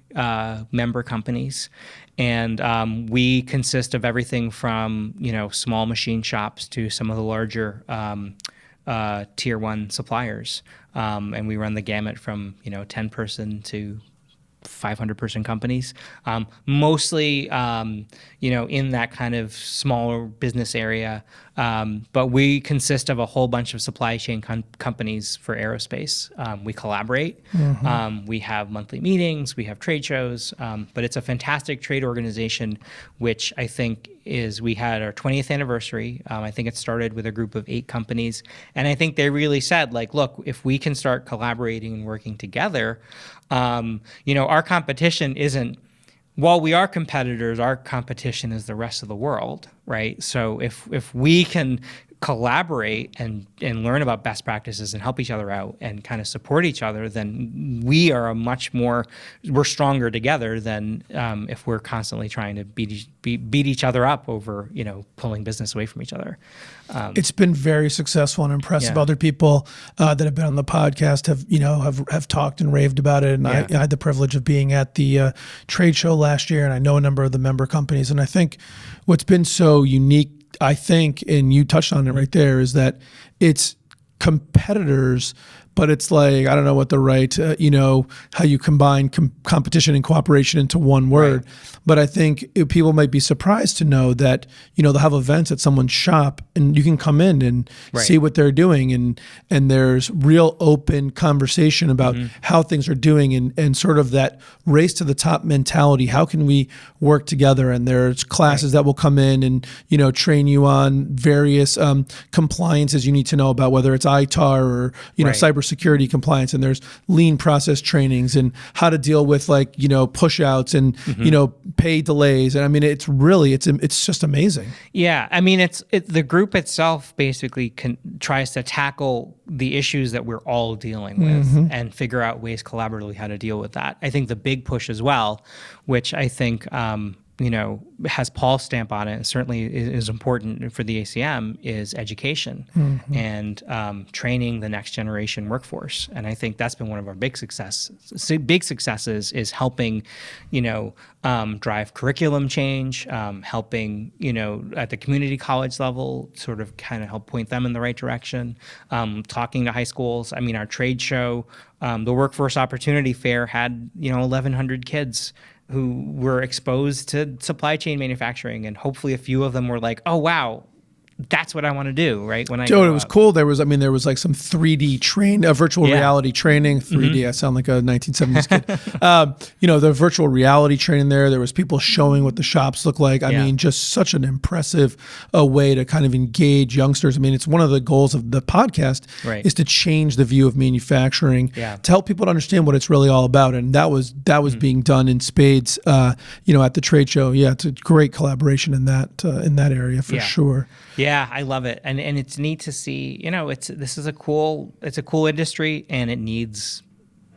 member companies. And we consist of everything from, small machine shops to some of the larger tier one suppliers. And we run the gamut from, 10-person to 500-person companies, mostly, in that kind of smaller business area. But we consist of a whole bunch of supply chain companies for aerospace. We collaborate. We have monthly meetings. We have trade shows. But it's a fantastic trade organization, which I think we had our 20th anniversary. I think it started with a group of 8 companies. And I think they really said, like, look, if we can start collaborating and working together, our competition isn't, while we are competitors, our competition is the rest of the world, right? So if we can collaborate and learn about best practices and help each other out and kind of support each other, then we are we're stronger together than if we're constantly trying to beat each other up over, pulling business away from each other. It's been very successful and impressive. Other people that have been on the podcast have talked and raved about it. And I had the privilege of being at the trade show last year, and I know a number of the member companies. And I think what's been so unique, I think, and you touched on it right there, is that it's competitors, but it's like, I don't know what the right, how you combine competition and cooperation into one word. Right. But I think people might be surprised to know that, they'll have events at someone's shop and you can come in and see what they're doing. And there's real open conversation about how things are doing and sort of that race to the top mentality. How can we work together? And there's classes that will come in and, train you on various compliances you need to know about, whether it's ITAR or, cybersecurity compliance. And there's lean process trainings and how to deal with push outs and, pay delays. And I mean, it's just amazing. Yeah. I mean, the group itself basically tries to tackle the issues that we're all dealing with and figure out ways collaboratively how to deal with that. I think the big push as well, which I think, has Paul's stamp on it, and certainly is important for the ACM, is education and training the next generation workforce. And I think that's been one of our big successes is helping, drive curriculum change, helping, at the community college level, sort of kind of help point them in the right direction, talking to high schools. I mean, our trade show, the Workforce Opportunity Fair had, 1,100 kids who were exposed to supply chain manufacturing, and hopefully a few of them were like, oh, wow, that's what I want to do, right? When I Joe, it was cool. There was like some 3D virtual reality training. 3D. I sound like a 1970s kid. The virtual reality training there. There was people showing what the shops look like. I mean, just such an impressive way to kind of engage youngsters. I mean, it's one of the goals of the podcast is to change the view of manufacturing, to help people to understand what it's really all about. And that was being done in spades, at the trade show. Yeah, it's a great collaboration in that area for sure. Yeah, I love it, and it's neat to see. It's a cool industry, and it needs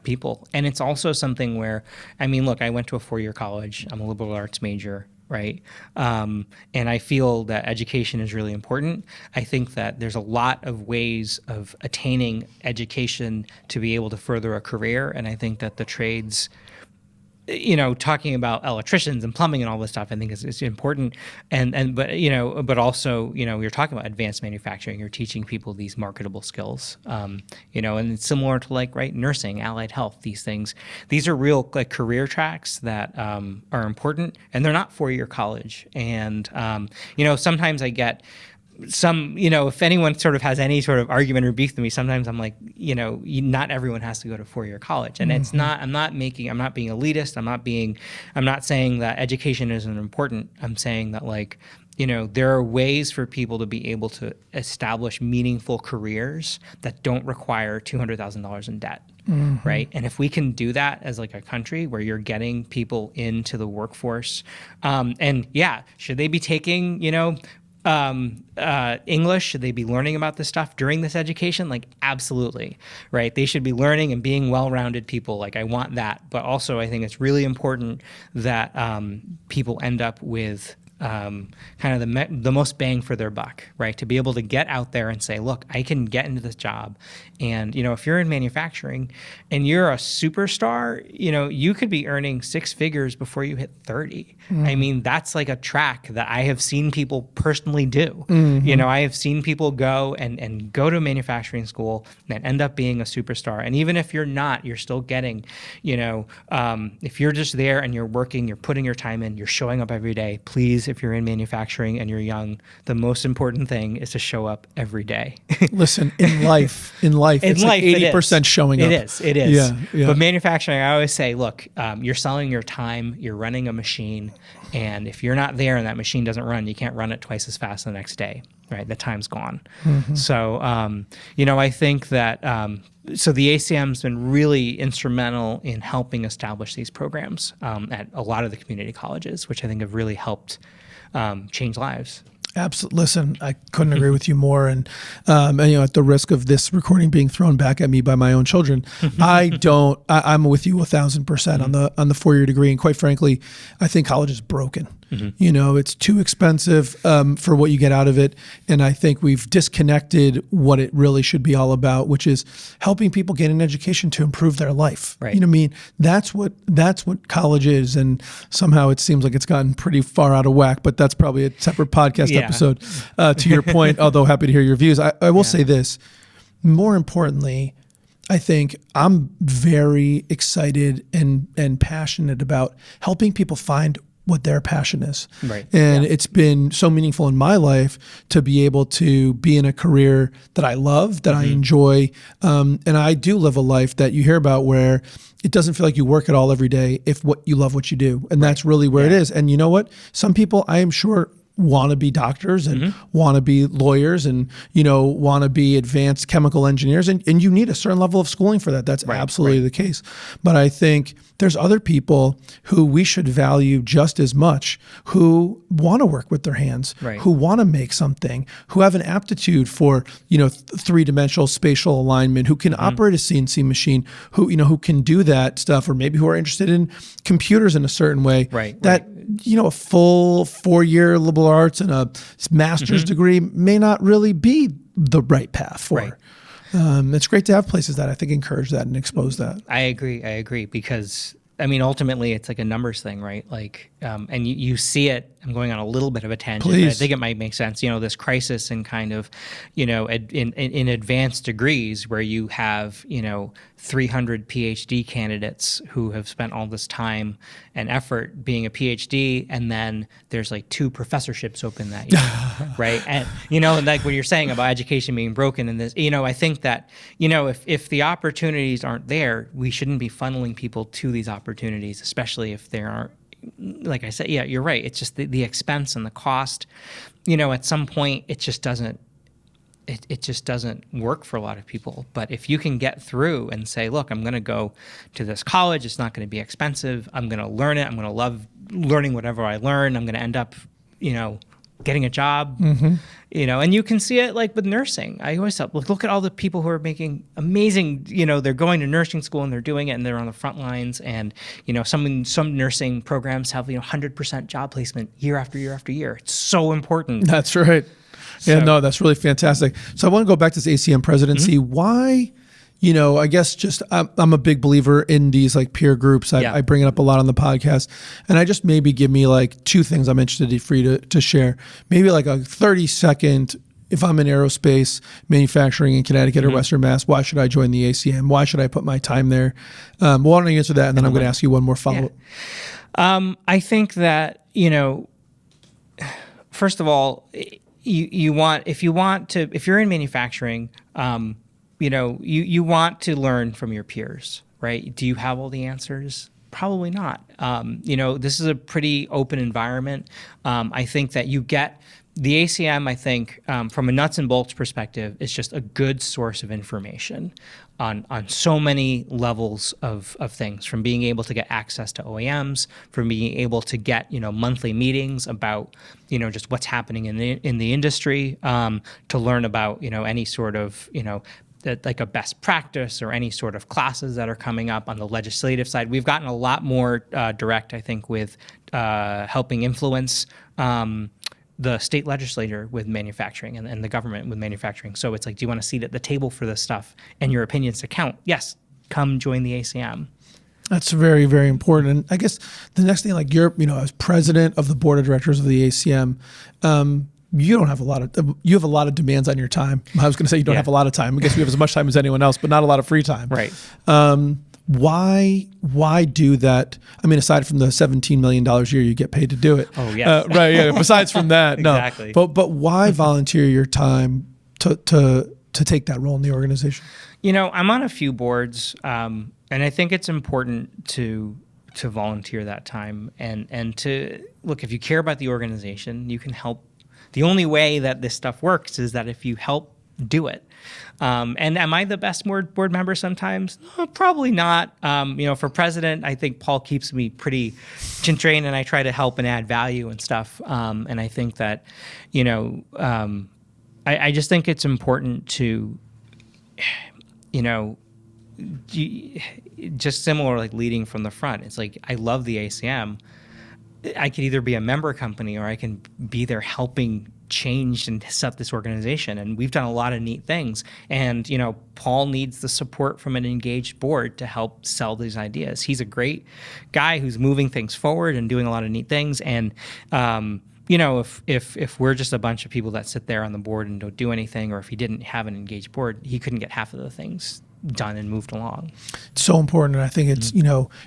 people, and it's also something where, I mean, look, I went to a 4-year college. I'm a liberal arts major, right? And I feel that education is really important. I think that there's a lot of ways of attaining education to be able to further a career, and I think that the trades, talking about electricians and plumbing and all this stuff, I think is important. But also, you're talking about advanced manufacturing. You're teaching people these marketable skills, and it's similar to nursing, allied health, these things. These are real career tracks that are important, and they're not 4-year college. And, sometimes I get, if anyone sort of has any sort of argument or beef with me, sometimes I'm like, not everyone has to go to 4-year college. And it's not, I'm not being elitist. I'm not saying that education isn't important. I'm saying that there are ways for people to be able to establish meaningful careers that don't require $200,000 in debt. Right. And if we can do that as a country where you're getting people into the workforce, should they be taking, English? Should they be learning about this stuff during this education? Absolutely. Right. They should be learning and being well-rounded people. I want that. But also I think it's really important that people end up with kind of the most bang for their buck, right? To be able to get out there and say, look, I can get into this job. And, if you're in manufacturing and you're a superstar, you could be earning 6 figures before you hit 30. I mean, that's a track that I have seen people personally do. I have seen people go and go to manufacturing school and end up being a superstar. And even if you're not, you're still getting, if you're just there and you're working, you're putting your time in, you're showing up every day, please, if you're in manufacturing and you're young, the most important thing is to show up every day. Listen, in life, it's 80% showing up. It is. Yeah. But manufacturing, I always say, look, you're selling your time, you're running a machine, and if you're not there and that machine doesn't run, you can't run it twice as fast the next day, right? The time's gone. So, I think that so the ACM's been really instrumental in helping establish these programs at a lot of the community colleges, which I think have really helped change lives. Absolutely. Listen, I couldn't agree with you more. And at the risk of this recording being thrown back at me by my own children, I'm with you 1,000% on the 4-year degree. And quite frankly, I think college is broken. It's too expensive for what you get out of it. And I think we've disconnected what it really should be all about, which is helping people get an education to improve their life. Right. You know what I mean? That's what college is. And somehow it seems like it's gotten pretty far out of whack, but that's probably a separate podcast episode. To your point, although happy to hear your views. I will say this, more importantly, I think I'm very excited and passionate about helping people find what their passion is. Right. And it's been so meaningful in my life to be able to be in a career that I love, that I enjoy. And I do live a life that you hear about where it doesn't feel like you work at all every day if you love what you do. And that's really where it is. And you know what? Some people, I am sure, want to be doctors and want to be lawyers and, want to be advanced chemical engineers. And you need a certain level of schooling for that. That's absolutely the case. But I think there's other people who we should value just as much, who want to work with their hands, who want to make something, who have an aptitude for, three-dimensional spatial alignment, who can operate a CNC machine, who can do that stuff, or maybe who are interested in computers in a certain way. A full 4-year liberal arts and a master's degree may not really be the right path for. It's great to have places that I think encourage that and expose that. I agree because ultimately it's a numbers thing, right? And you see it. I'm going on a little bit of a tangent, but I think it might make sense. This crisis in kind of, in advanced degrees where you have, 300 PhD candidates who have spent all this time and effort being a PhD, and then there's 2 professorships open that year, right? And what you're saying about education being broken in this, I think that if the opportunities aren't there, we shouldn't be funneling people to these opportunities, especially if there aren't. Like I said, you're right. It's just the expense and the cost. At some point, it just doesn't. It just doesn't work for a lot of people. But if you can get through and say, look, I'm going to go to this college. It's not going to be expensive. I'm going to learn it. I'm going to love learning whatever I learn. I'm going to end up, getting a job, and you can see it with nursing. I always thought, look at all the people who are making amazing, they're going to nursing school and they're doing it and they're on the front lines. And, some nursing programs have, 100% job placement year after year after year. It's so important. That's right. That's really fantastic. So I want to go back to this ACM presidency. Why, I guess just I'm a big believer in these peer groups. I bring it up a lot on the podcast, and I just maybe give me 2 things I'm interested for you to share. Maybe a 30-second. If I'm in aerospace manufacturing in Connecticut or Western Mass, why should I join the ACM? Why should I put my time there? Why don't you answer that, and then I'm going to ask you one more follow-up. I think that, first of all, if you're in manufacturing, you want to learn from your peers, right? Do you have all the answers? Probably not. This is a pretty open environment. I think that you get the ACM, I think, from a nuts and bolts perspective, is just a good source of information on so many levels of things, from being able to get access to OEMs, from being able to get monthly meetings about just what's happening in the industry, to learn about any sort of like a best practice or any sort of classes that are coming up on the legislative side. We've gotten a lot more direct, I think, with helping influence the state legislature with manufacturing and the government with manufacturing. So it's like, do you want a seat at the table for this stuff and your opinions to count? Yes, come join the ACM. That's very, very important. And I guess the next thing, like you're, as president of the board of directors of the ACM, you don't have you have a lot of demands on your time. I was going to say you don't have a lot of time. I guess we have as much time as anyone else, but not a lot of free time. Right. Why do that? I mean, aside from the $17 million a year you get paid to do it. Oh, yes. Right. Yeah. Besides from that, Exactly. no. But why volunteer your time to take that role in the organization? I'm on a few boards, and I think it's important to volunteer that time and to look. If you care about the organization, you can help. The only way that this stuff works is that if you help do it. And am I the best board member sometimes? No, probably not. For president, I think Paul keeps me pretty chin-trained, and I try to help and add value and stuff. And I think that, I just think it's important to, just similar like leading from the front. It's like, I love the ACM. I could either be a member company or I can be there helping change and set this organization. And we've done a lot of neat things. And, Paul needs the support from an engaged board to help sell these ideas. He's a great guy who's moving things forward and doing a lot of neat things. And, if we're just a bunch of people that sit there on the board and don't do anything, or if he didn't have an engaged board, he couldn't get half of the things done and moved along. It's so important. And I think it's,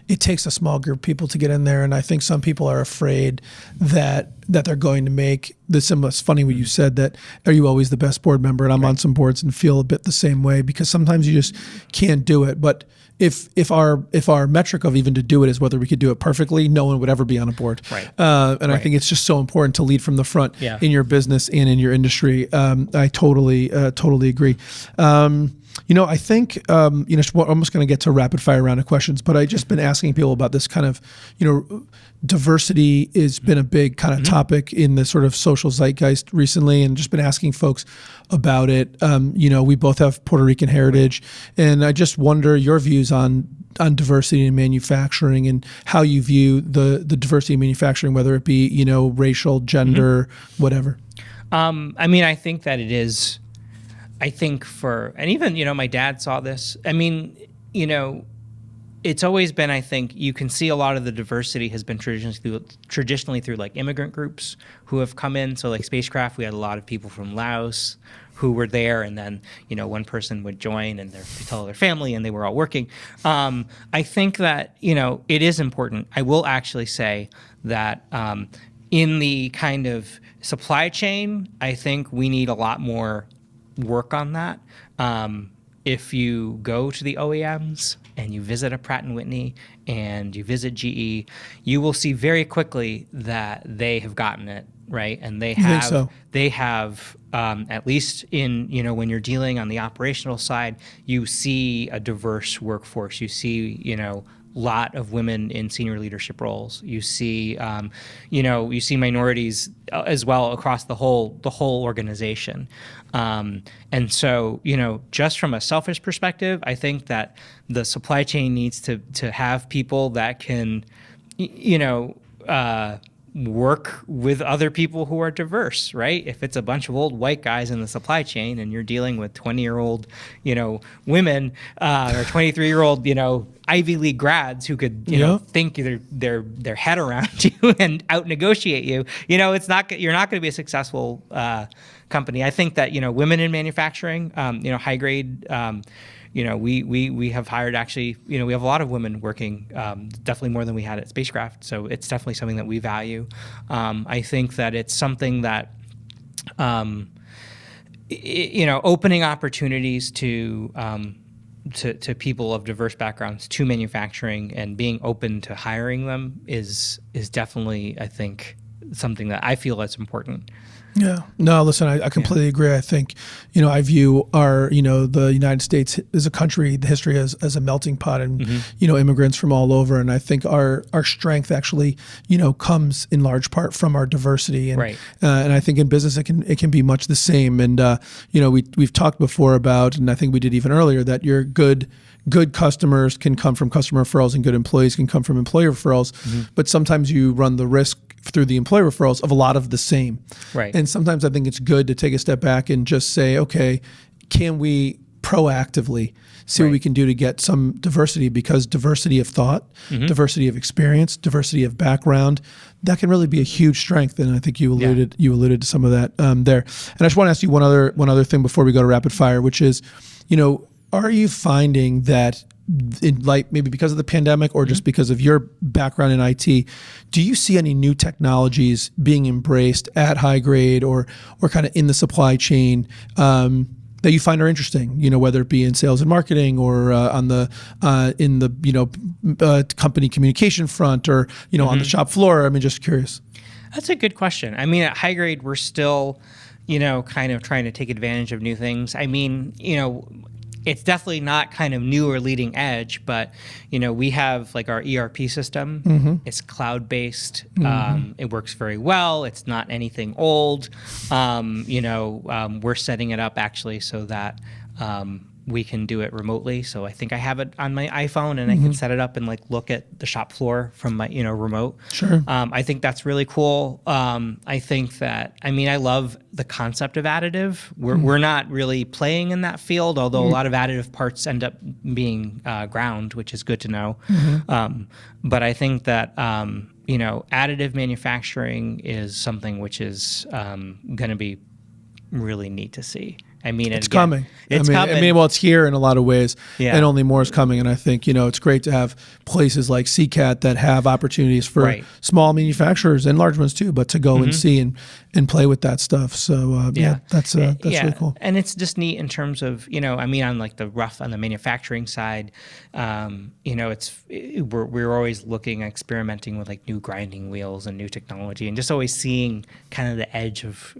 it takes a small group of people to get in there. And I think some people are afraid that they're going to make the similar. It's funny what you said, that are you always the best board member? And I'm on some boards and feel a bit the same way, because sometimes you just can't do it. But if our metric of even to do it is whether we could do it perfectly, no one would ever be on a board. Right. I think it's just so important to lead from the front in your business and in your industry. I totally agree. I think, we're almost going to get to a rapid fire round of questions, but I've just been asking people about this kind of, diversity has been a big kind of topic in the sort of social zeitgeist recently, and just been asking folks about it. We both have Puerto Rican heritage, and I just wonder your views on diversity in manufacturing and how you view the diversity in manufacturing, whether it be, racial, gender, whatever. I think that it is. I think and even, my dad saw this. It's always been, I think, you can see a lot of the diversity has been traditionally through like immigrant groups who have come in. So like spacecraft, we had a lot of people from Laos who were there, and then, one person would join and they'd tell their family and they were all working. I think that, it is important. I will actually say that in the kind of supply chain, I think we need a lot more work on that. If you go to the OEMs and you visit a Pratt & Whitney and you visit GE, you will see very quickly that they have gotten it, right? And they have, at least in, when you're dealing on the operational side, you see a diverse workforce. You see, lot of women in senior leadership roles. You see, you see minorities as well across the whole organization. And so, just from a selfish perspective, I think that the supply chain needs to have people that can, work with other people who are diverse, right? If it's a bunch of old white guys in the supply chain and you're dealing with 20-year-old, women, or 23-year-old, Ivy League grads who could, think their head around you and out negotiate you, you're not going to be a successful company. I think that, women in manufacturing, Hygrade, we have hired actually, we have a lot of women working, definitely more than we had at Spacecraft. So it's definitely something that we value. I think that it's something that, opening opportunities to people of diverse backgrounds to manufacturing and being open to hiring them is definitely, I think, something that I feel is important. Yeah. No, listen, I completely agree. I think, I view the United States as a country, the history as a melting pot and, immigrants from all over. And I think our strength actually, comes in large part from our diversity. And, right. And I think in business, it can be much the same. And, we've talked before about, and I think we did even earlier, that your good customers can come from customer referrals and good employees can come from employee referrals. But sometimes you run the risk through the employee referrals of a lot of the same. Right. And sometimes I think it's good to take a step back and just say, okay, can we proactively see what we can do to get some diversity? Because diversity of thought, diversity of experience, diversity of background, that can really be a huge strength. And I think you alluded to some of that there. And I just want to ask you one other thing before we go to rapid fire, which is, are you finding that maybe because of the pandemic or just because of your background in IT, do you see any new technologies being embraced at Hygrade or kind of in the supply chain that you find are interesting? Whether it be in sales and marketing or in the company communication front or on the shop floor. I mean, just curious. That's a good question. I mean, at Hygrade, we're still, kind of trying to take advantage of new things. I mean, it's definitely not kind of new or leading edge, but we have like our ERP system. It's cloud-based. It works very well. It's not anything old. We're setting it up actually so that we can do it remotely. So I think I have it on my iPhone and I can set it up and like look at the shop floor from my remote. Sure. I think that's really cool. I think that I love the concept of additive. We're not really playing in that field, although a lot of additive parts end up being ground, which is good to know. But I think that additive manufacturing is something which is going to be really neat to see. I mean, it's coming. It's coming. Well, it's here in a lot of ways, yeah. And only more is coming. And I think, it's great to have places like CCAT that have opportunities for small manufacturers and large ones too, but to go and see and play with that stuff. So that's really cool. And it's just neat in terms of, on like on the manufacturing side, we're always looking, experimenting with like new grinding wheels and new technology and just always seeing kind of the edge of,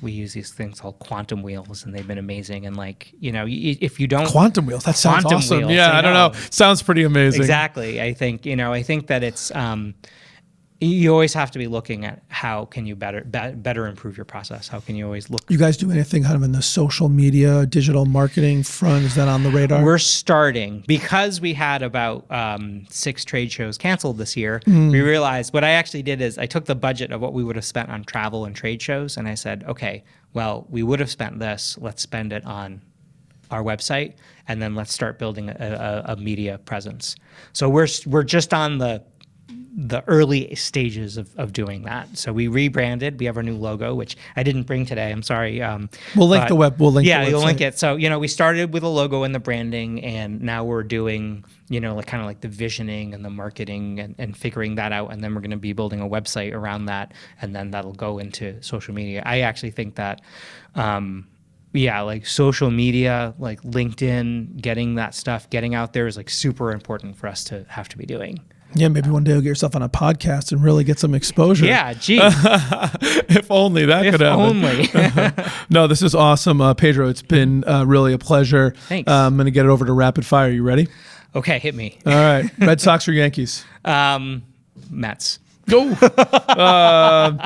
we use these things called quantum wheels, and they've been amazing. And like, if you don't quantum wheels, that sounds awesome. Wheels, yeah, I don't know. Sounds pretty amazing. Exactly. I think that it's you always have to be looking at how can you better improve your process. How can you always look? You guys do anything kind of in the social media, digital marketing front? Is that on the radar? We're starting because we had about 6 trade shows canceled this year. We realized what I actually did is I took the budget of what we would have spent on travel and trade shows, and I said, okay, well, we would have spent this. Let's spend it on our website, and then let's start building a media presence. So we're just on the early stages of doing that. So we rebranded. We have our new logo, which I didn't bring today. I'm sorry. We'll link the web. We'll link. Yeah, the you'll link it. So we started with a logo and the branding, and now we're doing like kind of like the visioning and the marketing and figuring that out, and then we're going to be building a website around that, and then that'll go into social media. I actually think that. Like social media, like LinkedIn, getting that stuff, getting out there is like super important for us to have to be doing. Yeah, maybe one day you'll get yourself on a podcast and really get some exposure. Yeah, gee. If only that could happen. If only. No, this is awesome. Pedro, it's been really a pleasure. Thanks. I'm going to get it over to rapid fire. You ready? Okay, hit me. All right. Red Sox or Yankees? Mets. Go.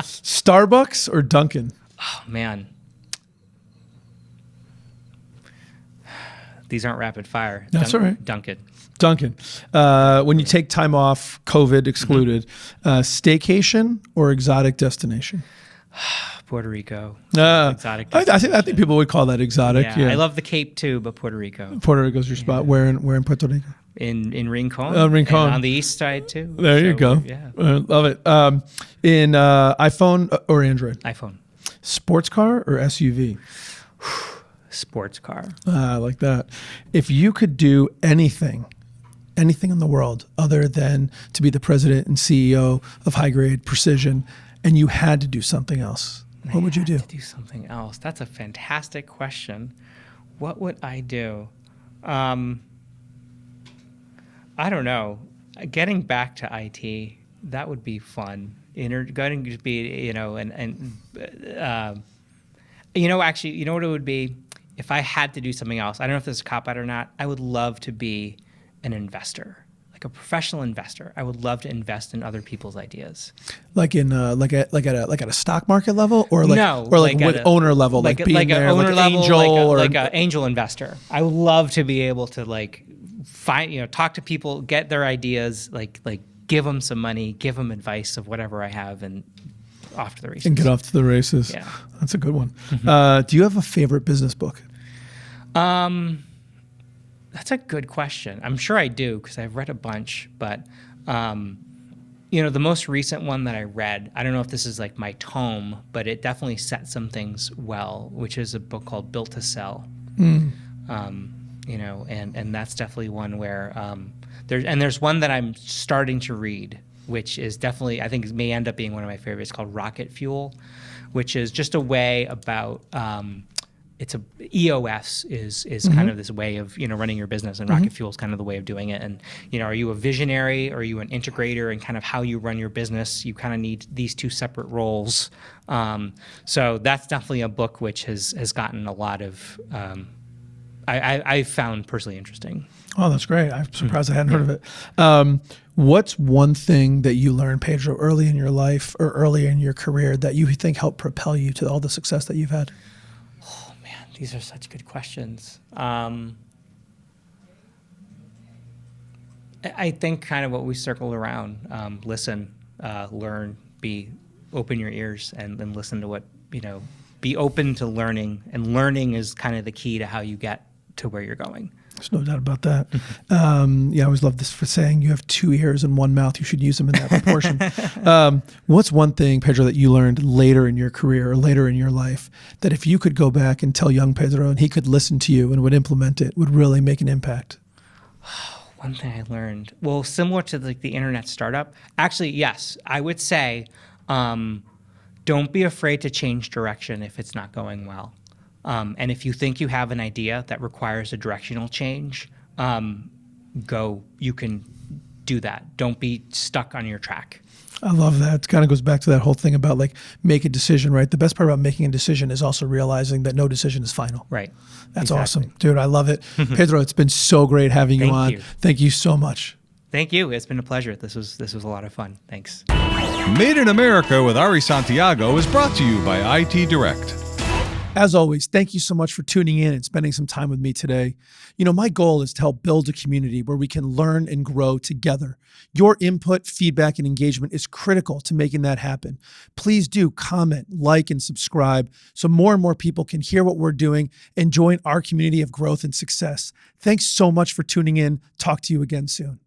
Starbucks or Dunkin'? Oh, man. These aren't rapid fire. That's all right. Dunkin'. When you take time off, COVID excluded, staycation or exotic destination? Puerto Rico. Exotic destination. I think people would call that exotic. Yeah. I love the Cape too, but Puerto Rico. Puerto Rico's your spot. Where in Puerto Rico? In Rincon. Rincon. And on the east side too. There you go. Yeah. Love it. In iPhone or Android? iPhone. Sports car or SUV? Sports car. I like that. If you could do anything in the world other than to be the president and CEO of Hygrade Precision, and you had to do something else, What would you do? To do something else. That's a fantastic question. What would I do? I don't know. Getting back to IT, that would be fun. Going to be, actually, you know what it would be? If I had to do something else, I don't know if this is a cop-out or not, I would love to be an investor. Like a professional investor. I would love to invest in other people's ideas. Like in like at a stock market level, or like with owner level, like being there, owner like an level, angel, or like an angel investor. I would love to be able to talk to people, get their ideas, like give them some money, give them advice of whatever I have, and off to the races. And get off to the races. Yeah, that's a good one. Do you have a favorite business book? That's a good question. I'm sure I do because I've read a bunch, but the most recent one that I read, I don't know if this is like my tome, but it definitely set some things well, which is a book called Built to Sell. And that's definitely one where there's one that I'm starting to read, which is definitely, I think may end up being one of my favorites, called Rocket Fuel, which is just a way about EOS is kind of this way of running your business, and Rocket Fuel is kind of the way of doing it. And are you a visionary, or are you an integrator, and kind of how you run your business? You kind of need these two separate roles. So that's definitely a book which has gotten a lot of I found personally interesting. Oh, that's great. I'm surprised I hadn't heard of it. What's one thing that you learned, Pedro, early in your life or early in your career that you think helped propel you to all the success that you've had? These are such good questions. I think kind of what we circled around, listen, learn, open your ears and listen to what, be open to learning. And learning is kind of the key to how you get to where you're going. There's no doubt about that. I always love this for saying you have two ears and one mouth. You should use them in that proportion. What's one thing, Pedro, that you learned later in your career or later in your life that if you could go back and tell young Pedro and he could listen to you and would implement it, would really make an impact? One thing I learned, well, similar to the internet startup, actually, yes, I would say don't be afraid to change direction if it's not going well. And if you think you have an idea that requires a directional change, you can do that. Don't be stuck on your track. I love that. It kind of goes back to that whole thing about make a decision, right? The best part about making a decision is also realizing that no decision is final. Right. That's awesome. Dude, I love it. Pedro, it's been so great having you on. Thank you so much. Thank you. It's been a pleasure. This was a lot of fun. Thanks. Made in America with Ari Santiago is brought to you by IT Direct. As always, thank you so much for tuning in and spending some time with me today. My goal is to help build a community where we can learn and grow together. Your input, feedback, and engagement is critical to making that happen. Please do comment, like, and subscribe so more and more people can hear what we're doing and join our community of growth and success. Thanks so much for tuning in. Talk to you again soon.